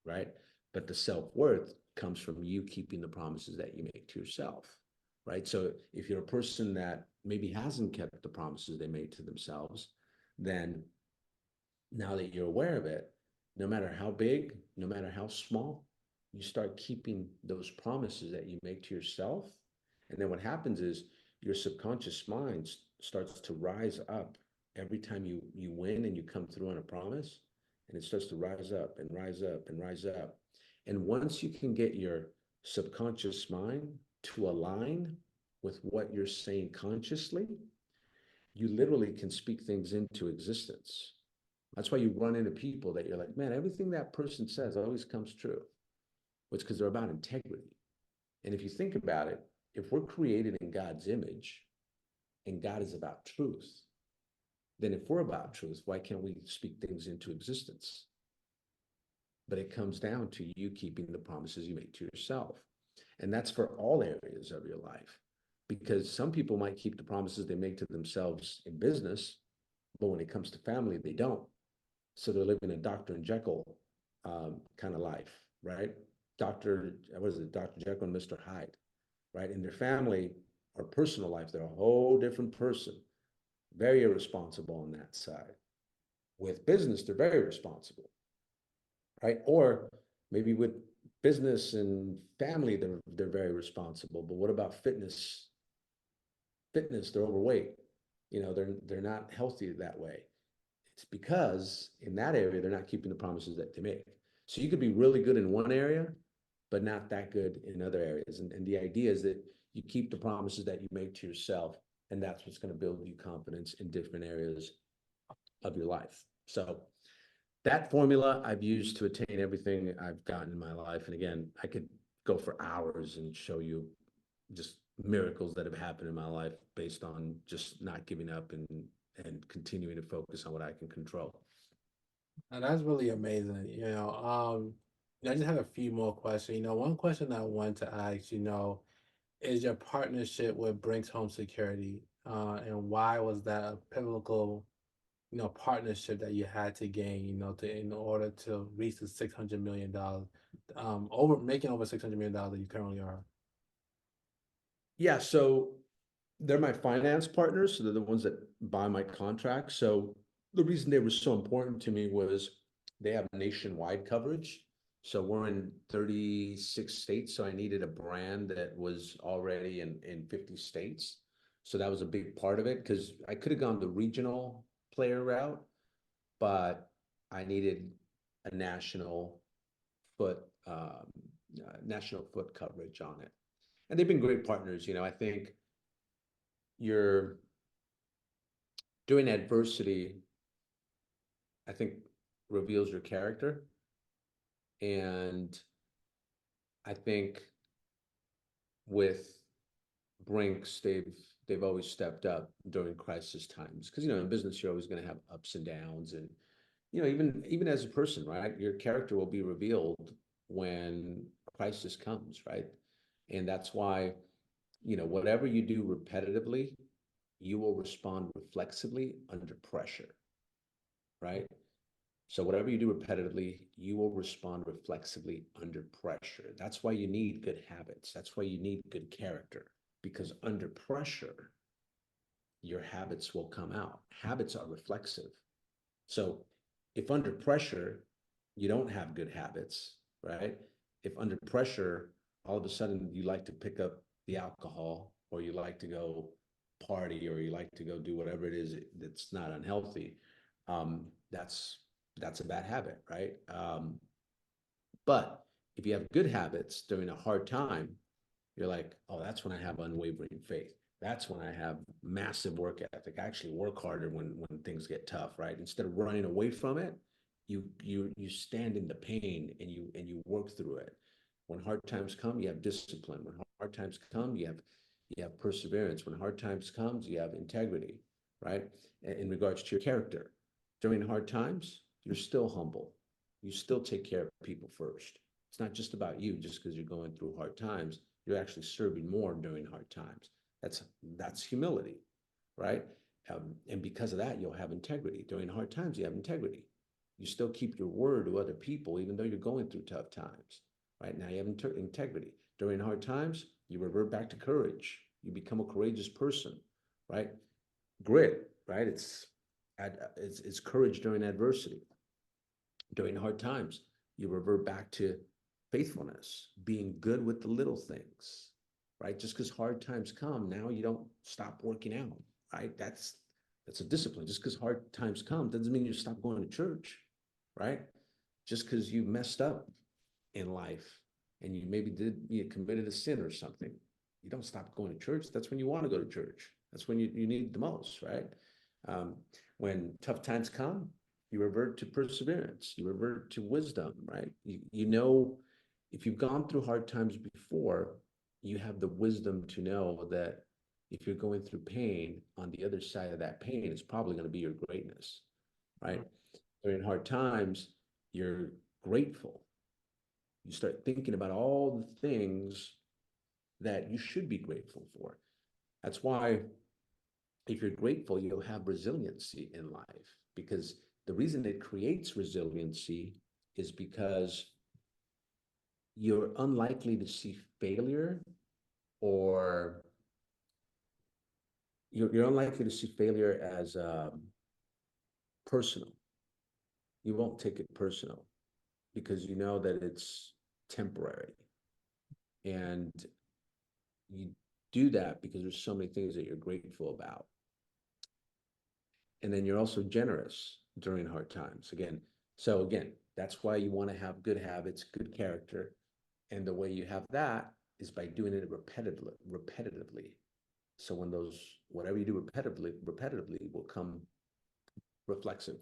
right? But the self-worth comes from you keeping the promises that you make to yourself, right? So if you're a person that maybe hasn't kept the promises they made to themselves, then now that you're aware of it, no matter how big, no matter how small, you start keeping those promises that you make to yourself. And then what happens is your subconscious mind starts to rise up every time you win and you come through on a promise, and it starts to rise up and rise up and rise up. And once you can get your subconscious mind to align with what you're saying consciously, you literally can speak things into existence. That's why you run into people that you're like, man, everything that person says always comes true. Well, it's because they're about integrity. And if you think about it, if we're created in God's image and God is about truth, then if we're about truth, why can't we speak things into existence? But it comes down to you keeping the promises you make to yourself. And that's for all areas of your life. Because some people might keep the promises they make to themselves in business, but when it comes to family, they don't. So they're living a Dr. and Jekyll kind of life, right? Dr. Jekyll and Mr. Hyde, right? In their family or personal life, they're a whole different person, very irresponsible on that side. With business, they're very responsible, right? Or maybe with business and family, they're very responsible. But what about fitness? Fitness, they're overweight. They're not healthy that way. It's because in that area, they're not keeping the promises that they make. So you could be really good in one area, but not that good in other areas. And the idea is that you keep the promises that you make to yourself, and that's what's going to build you confidence in different areas of your life. So that formula I've used to attain everything I've gotten in my life. And again, I could go for hours and show you just miracles that have happened in my life based on just not giving up and continuing to focus on what I can control. And that's really amazing. I just have a few more questions. One question that I wanted to ask, is your partnership with Brinks Home Security, and why was that a pivotal, partnership that you had to gain, in order to reach the $600 million, making over $600 million that you currently are. Yeah, so they're my finance partners, so they're the ones that buy my contracts. So the reason they were so important to me was they have nationwide coverage. So we're in 36 states, so I needed a brand that was already in 50 states. So that was a big part of it because I could have gone the regional player route, but I needed a foot national foot coverage on it. And they've been great partners. I think you're during adversity, I think reveals your character. And I think with Brinks, they've always stepped up during crisis times. Because in business you're always going to have ups and downs. And even as a person, right? Your character will be revealed when crisis comes, right? And that's why, whatever you do repetitively, you will respond reflexively under pressure, right? So whatever you do repetitively, you will respond reflexively under pressure. That's why you need good habits. That's why you need good character, because under pressure, your habits will come out. Habits are reflexive. So if under pressure, you don't have good habits, right? If under pressure, all of a sudden you like to pick up the alcohol, or you like to go party, or you like to go do whatever it is that's not unhealthy, um, that's that's a bad habit, right? But if you have good habits during a hard time, you're like, oh, that's when I have unwavering faith. That's when I have massive work ethic. I actually work harder when things get tough, right? Instead of running away from it, you stand in the pain and you work through it. When hard times come, you have discipline. When hard times come, you have perseverance. When hard times comes, you have integrity, right? In regards to your character. During hard times, you're still humble. You still take care of people first. It's not just about you just because you're going through hard times. You're actually serving more during hard times. That's humility, right? And because of that, you'll have integrity. During hard times, you have integrity. You still keep your word to other people, even though you're going through tough times, right? Now you have integrity. During hard times, you revert back to courage. You become a courageous person, right? Grit, right? It's courage during adversity. During hard times, you revert back to faithfulness, being good with the little things, right? Just because hard times come, now you don't stop working out, right? That's a discipline. Just because hard times come doesn't mean you stop going to church, right? Just because you messed up in life and you committed a sin or something, you don't stop going to church. That's when you want to go to church. That's when you need the most, right? Um, when tough times come, you revert to perseverance, you revert to wisdom, right? If you've gone through hard times before, you have the wisdom to know that if you're going through pain, on the other side of that pain is probably going to be your greatness, right? During hard times, you're grateful. You start thinking about all the things that you should be grateful for. That's why if you're grateful, you'll have resiliency in life, because the reason it creates resiliency is because you're unlikely to see failure, or you're unlikely to see failure as personal. You won't take it personal because you know that it's temporary. And you do that because there's so many things that you're grateful about. And then you're also generous during hard times. Again, that's why you want to have good habits, good character. And the way you have that is by doing it repetitively. So whatever you do repetitively will come reflexive.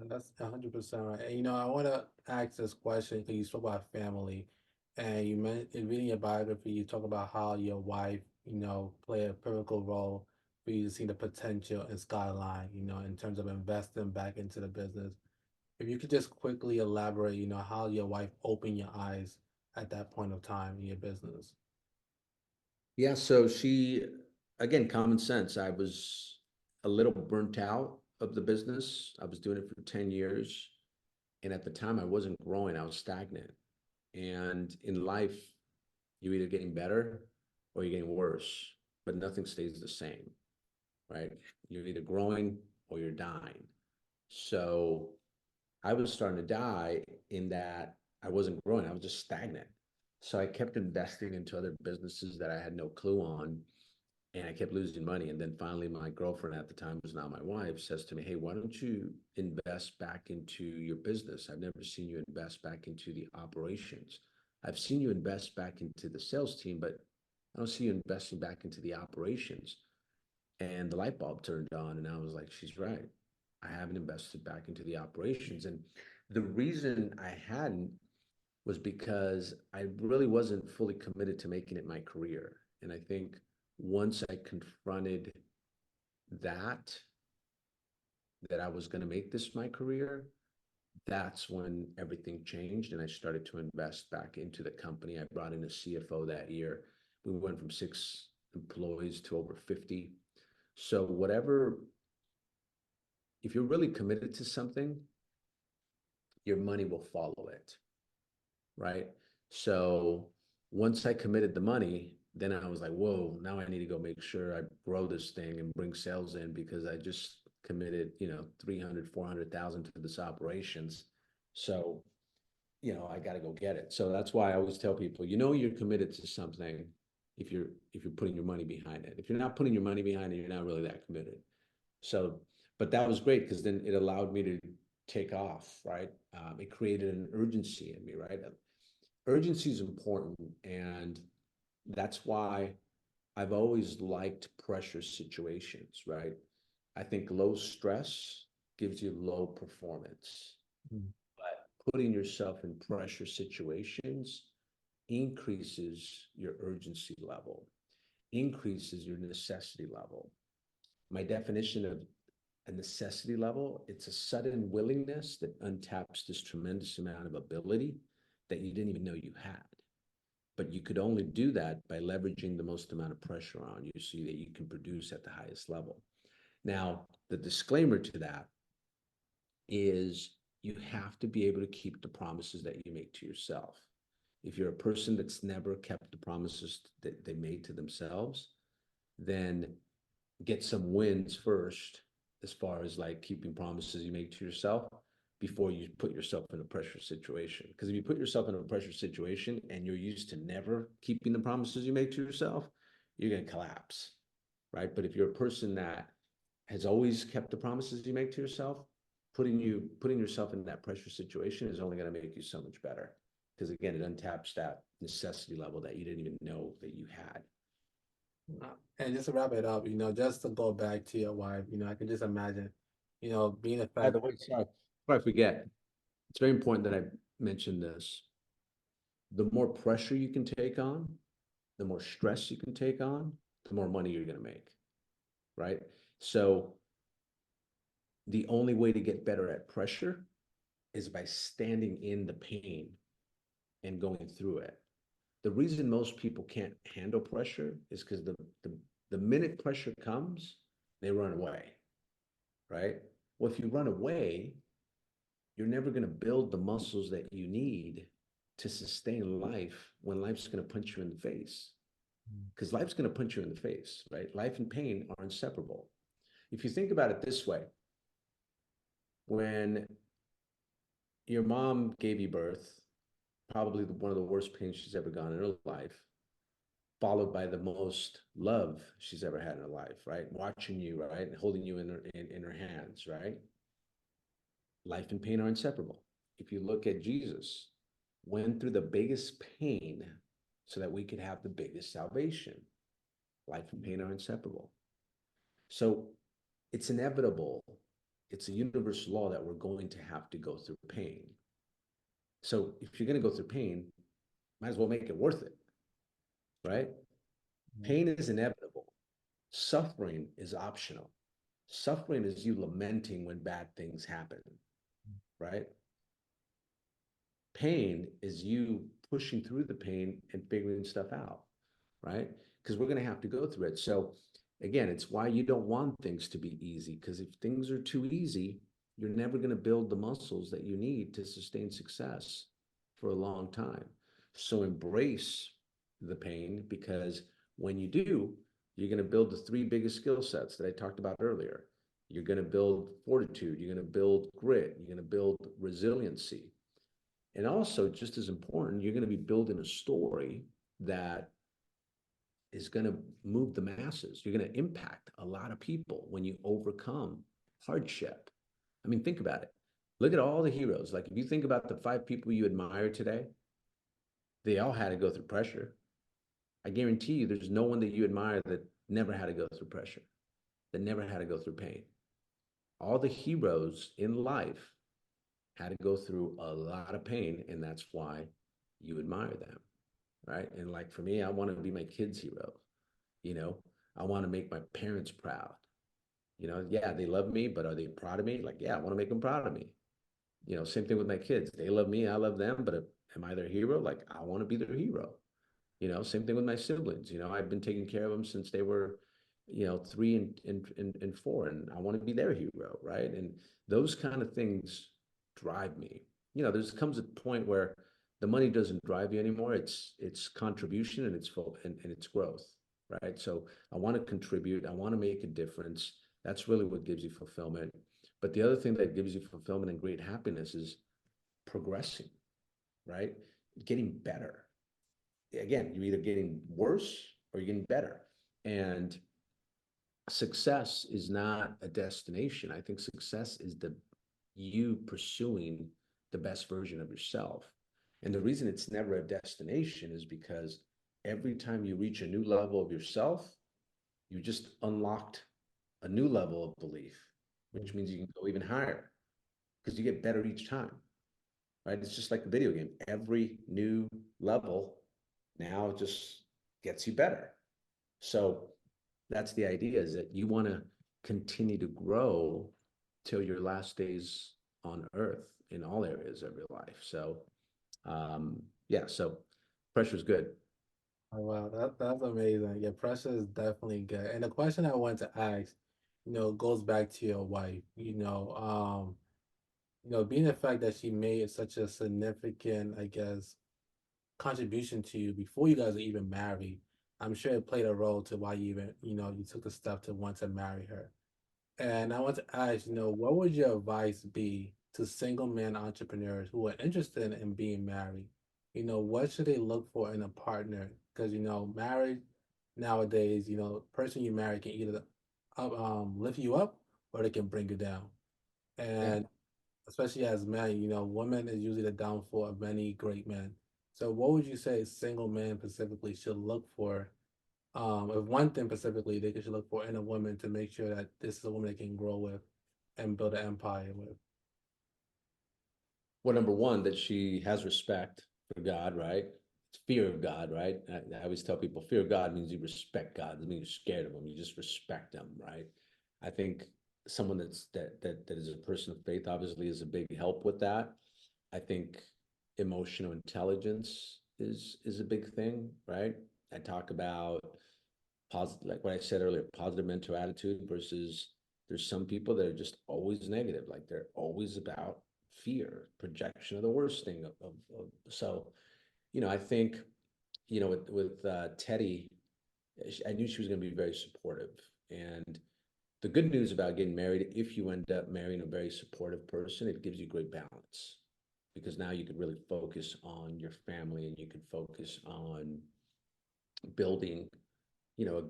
That's 100% right. And I want to ask this question because you spoke about family, and you meant in reading your biography, you talk about how your wife, played a pivotal role for you to see the potential in Skyline, in terms of investing back into the business. If you could just quickly elaborate, how your wife opened your eyes at that point of time in your business. Yeah, so she, again, common sense. I was a little burnt out of the business. I was doing it for 10 years. And at the time, I wasn't growing, I was stagnant. And in life, you're either getting better or you're getting worse, but nothing stays the same, right? You're either growing or you're dying. So I was starting to die in that I wasn't growing, I was just stagnant. So I kept investing into other businesses that I had no clue on, and I kept losing money. And then finally, my girlfriend at the time, was now my wife, says to me, "Hey, why don't you invest back into your business? I've never seen you invest back into the operations. I've seen you invest back into the sales team, but I don't see you investing back into the operations." And the light bulb turned on, and I was like, she's right. I haven't invested back into the operations. And the reason I hadn't was because I really wasn't fully committed to making it my career. And I think once I confronted that, that I was going to make this my career, that's when everything changed. And I started to invest back into the company. I brought in a CFO that year. We went from 6 employees to over 50. So, whatever, if you're really committed to something, your money will follow it, right? So once I committed the money, then I was like, whoa, now I need to go make sure I grow this thing and bring sales in, because I just committed, 300, 400,000 to this operations. So, I got to go get it. So that's why I always tell people, you're committed to something if you're putting your money behind it. If you're not putting your money behind it, you're not really that committed. So, but that was great because then it allowed me to take off, right? It created an urgency in me, right? Urgency is important, and that's why I've always liked pressure situations, right? I think low stress gives you low performance, Mm. but putting yourself in pressure situations increases your urgency level, increases your necessity level. My definition of a necessity level, it's a sudden willingness that untaps this tremendous amount of ability that you didn't even know you had. But you could only do that by leveraging the most amount of pressure on you so that you can produce at the highest level. Now, the disclaimer to that is you have to be able to keep the promises that you make to yourself. If you're a person that's never kept the promises that they made to themselves, then get some wins first, as far as like keeping promises you make to yourself before you put yourself in a pressure situation. Because if you put yourself in a pressure situation and you're used to never keeping the promises you make to yourself, you're going to collapse, right? But if you're a person that has always kept the promises you make to yourself, putting yourself in that pressure situation is only going to make you so much better. Because again, it untaps that necessity level that you didn't even know that you had. And just to wrap it up, just to go back to your wife, I can just imagine, being By the affected. way, sorry, before I forget, it's very important that I mention this. The more pressure you can take on, the more stress you can take on, the more money you're going to make, right? So the only way to get better at pressure is by standing in the pain and going through it. The reason most people can't handle pressure is because the minute pressure comes, they run away, right? Well, if you run away, you're never going to build the muscles that you need to sustain life when life's going to punch you in the face. Because life's going to punch you in the face, right? Life and pain are inseparable. If you think about it this way, when your mom gave you birth, probably one of the worst pains she's ever gone in her life, followed by the most love she's ever had in her life, right? Watching you, right? And holding you in her hands, right? Life and pain are inseparable. If you look at Jesus, went through the biggest pain so that we could have the biggest salvation. Life and pain are inseparable. So it's inevitable it's a universal law that we're going to have to go through pain. So if you're going to go through pain, might as well make it worth it, right? Pain is inevitable. Suffering is optional. Suffering is you lamenting when bad things happen, right? Pain is you pushing through the pain and figuring stuff out, right? Because we're going to have to go through it. So again, it's why you don't want things to be easy, because if things are too easy, you're never going to build the muscles that you need to sustain success for a long time. So embrace the pain, because when you do, you're going to build the three biggest skill sets that I talked about earlier. You're going to build fortitude, you're going to build grit, you're going to build resiliency. And also, just as important, you're going to be building a story that is going to move the masses. You're going to impact a lot of people when you overcome hardship. I mean, think about it. Look at all the heroes. Like, if you think about the 5 people you admire today, they all had to go through pressure. I guarantee you there's no one that you admire that never had to go through pressure, that never had to go through pain. All the heroes in life had to go through a lot of pain, and that's why you admire them, right? And like for me, I want to be my kids' hero. You know, I want to make my parents proud. You know, yeah, they love me, but are they proud of me? Like, yeah, I want to make them proud of me. You know, same thing with my kids. They love me, I love them, but am I their hero? Like, I want to be their hero. You know, same thing with my siblings. You know, I've been taking care of them since they were, 3 and 4, and I want to be their hero, right? And those kind of things drive me. You know, there's comes a point where the money doesn't drive you anymore. It's contribution and it's full and it's growth, right? So I want to contribute. I want to make a difference. That's really what gives you fulfillment. But the other thing that gives you fulfillment and great happiness is progressing, right? Getting better. Again, you're either getting worse or you're getting better. And success is not a destination. I think success is you pursuing the best version of yourself. And the reason it's never a destination is because every time you reach a new level of yourself, you just unlocked a new level of belief, which means you can go even higher because you get better each time, right? It's just like a video game. Every new level now just gets you better. So that's the idea, is that you want to continue to grow till your last days on earth in all areas of your life. So yeah, so pressure is good. Oh, wow, that's amazing. Yeah, pressure is definitely good. And the question I wanted to ask, goes back to your wife. Being the fact that she made such a significant, I guess, contribution to you before you guys are even married, I'm sure it played a role to why you even, you took the step to want to marry her. And I want to ask, what would your advice be to single men entrepreneurs who are interested in being married? What should they look for in a partner? Because, marriage nowadays, person you marry can either lift you up or they can bring you down. Yeah. And especially as men, women is usually the downfall of many great men. So what would you say single men specifically should look for? If one thing specifically they should look for in a woman to make sure that this is a woman they can grow with and build an empire with. Well, number one, that she has respect for God, right? It's fear of God, right? I always tell people fear of God means you respect God. It doesn't mean you're scared of him. You just respect him, right? I think someone that is a person of faith obviously is a big help with that. I think emotional intelligence is a big thing, right? I talk about positive, like what I said earlier, positive mental attitude versus there's some people that are just always negative, like they're always about fear, projection of the worst thing so, I think, with Teddy, I knew she was going to be very supportive. And the good news about getting married, if you end up marrying a very supportive person, it gives you great balance because now you could really focus on your family and you could focus on building, a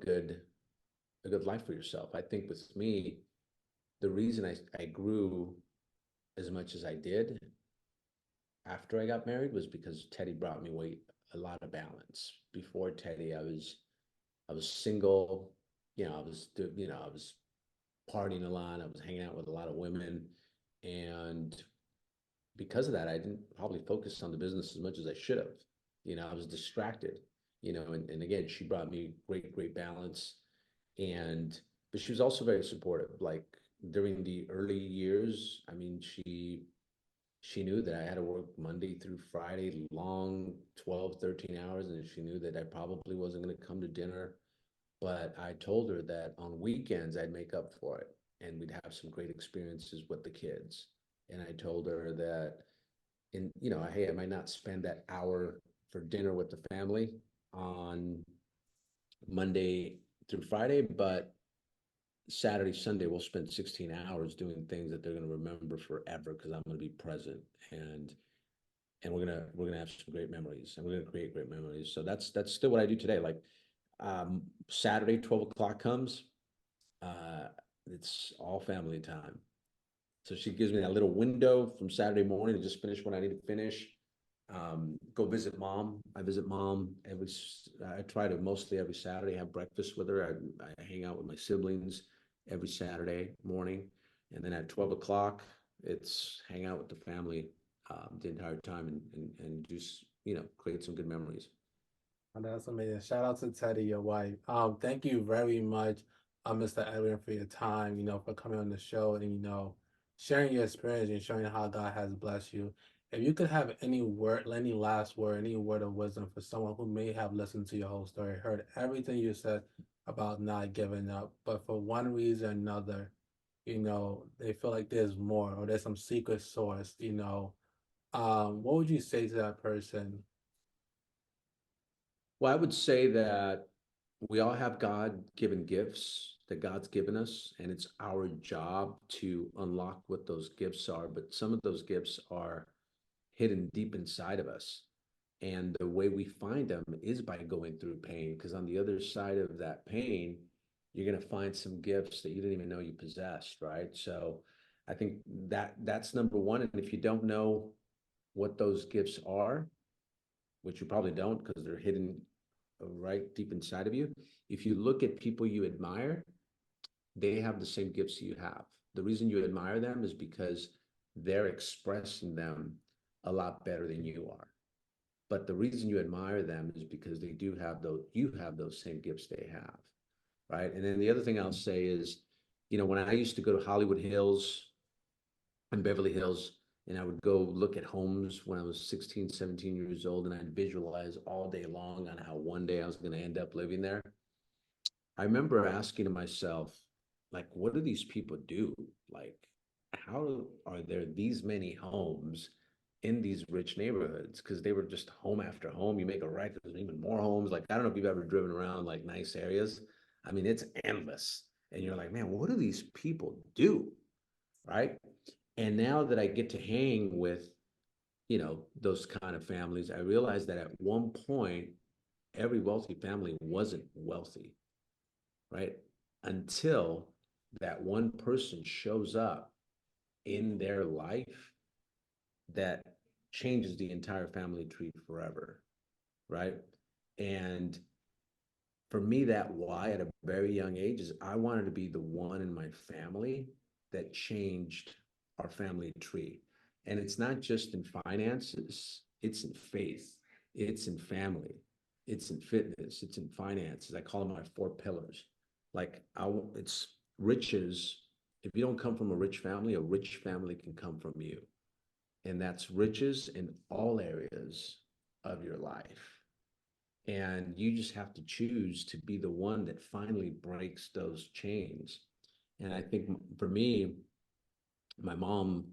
good life for yourself. I think with me, the reason I grew as much as I did after I got married was because Teddy brought me a lot of balance. Before Teddy, I was single, I was partying a lot. I was hanging out with a lot of women. And because of that, I didn't probably focus on the business as much as I should have. I was distracted, and again, she brought me great balance. And, but she was also very supportive. Like during the early years, I mean, she knew that I had to work Monday through Friday, long 12, 13 hours. And she knew that I probably wasn't going to come to dinner. But I told her that on weekends I'd make up for it and we'd have some great experiences with the kids. And I told her that hey, I might not spend that hour for dinner with the family on Monday through Friday, but Saturday, Sunday, we'll spend 16 hours doing things that they're going to remember forever because I'm going to be present and we're gonna have some great memories and we're gonna create great memories. So that's still what I do today. Like Saturday, 12 o'clock comes, uh, it's all family time. So she gives me that little window from Saturday morning to just finish what I need to finish. Go visit mom. I visit mom I try to mostly every Saturday have breakfast with her. I hang out with my siblings every Saturday morning. And then at 12 o'clock, it's hang out with the family the entire time and just, create some good memories. And that's amazing. Shout out to Teddy, your wife. Thank you very much, Mr. Edwin, for your time, for coming on the show and, sharing your experience and showing how God has blessed you. If you could have any word, any last word, any word of wisdom for someone who may have listened to your whole story, heard everything you said about not giving up, but for one reason or another, they feel like there's more or there's some secret source, what would you say to that person? Well, I would say that we all have God-given gifts that God's given us, and it's our job to unlock what those gifts are. But some of those gifts are hidden deep inside of us. And the way we find them is by going through pain, because on the other side of that pain, you're going to find some gifts that you didn't even know you possessed, right? So I think that's number one. And if you don't know what those gifts are, which you probably don't because they're hidden right deep inside of you, if you look at people you admire, they have the same gifts you have. The reason you admire them is because they're expressing them a lot better than you are. But the reason you admire them is because they do have those, you have those same gifts they have, right? And then the other thing I'll say is, when I used to go to Hollywood Hills and Beverly Hills, and I would go look at homes when I was 16, 17 years old, and I'd visualize all day long on how one day I was going to end up living there. I remember asking myself, like, what do these people do? Like, how are there these many homes in these rich neighborhoods? Because they were just home after home. You make a right, there's even more homes. Like, I don't know if you've ever driven around like nice areas. I mean, it's endless. And you're like, man, what do these people do? Right. And now that I get to hang with, those kind of families, I realized that at one point, every wealthy family wasn't wealthy, right? Until that one person shows up in their life that changes the entire family tree forever, right? And for me, that why at a very young age is I wanted to be the one in my family that changed our family tree. And it's not just in finances, it's in faith, it's in family, it's in fitness, it's in finances. I call them my four pillars. Like it's riches. If you don't come from a rich family can come from you. And that's riches in all areas of your life. And you just have to choose to be the one that finally breaks those chains. And I think for me, my mom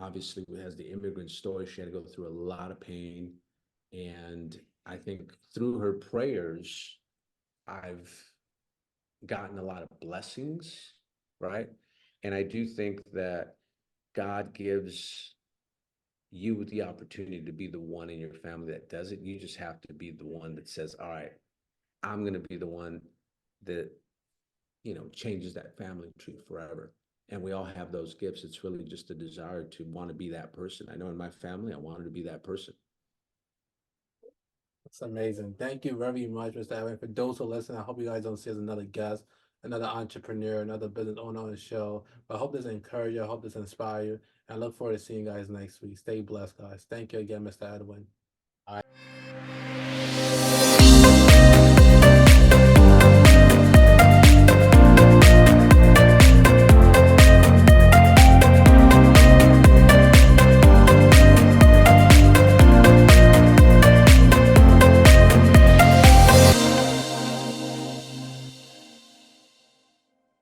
obviously has the immigrant story. She had to go through a lot of pain. And I think through her prayers, I've gotten a lot of blessings, right? And I do think that God gives you the opportunity to be the one in your family that does it. You just have to be the one that says, all right, I'm going to be the one that, changes that family tree forever. And we all have those gifts. It's really just a desire to want to be that person. I know in my family, I wanted to be that person. That's amazing. Thank you very much, Mr. Edwin. For those who listen, I hope you guys don't see as another guest. another entrepreneur, another business owner on the show. But I hope this encourage you. I hope this inspire you. And I look forward to seeing you guys next week. Stay blessed, guys. Thank you again, Mr. Edwin. All right.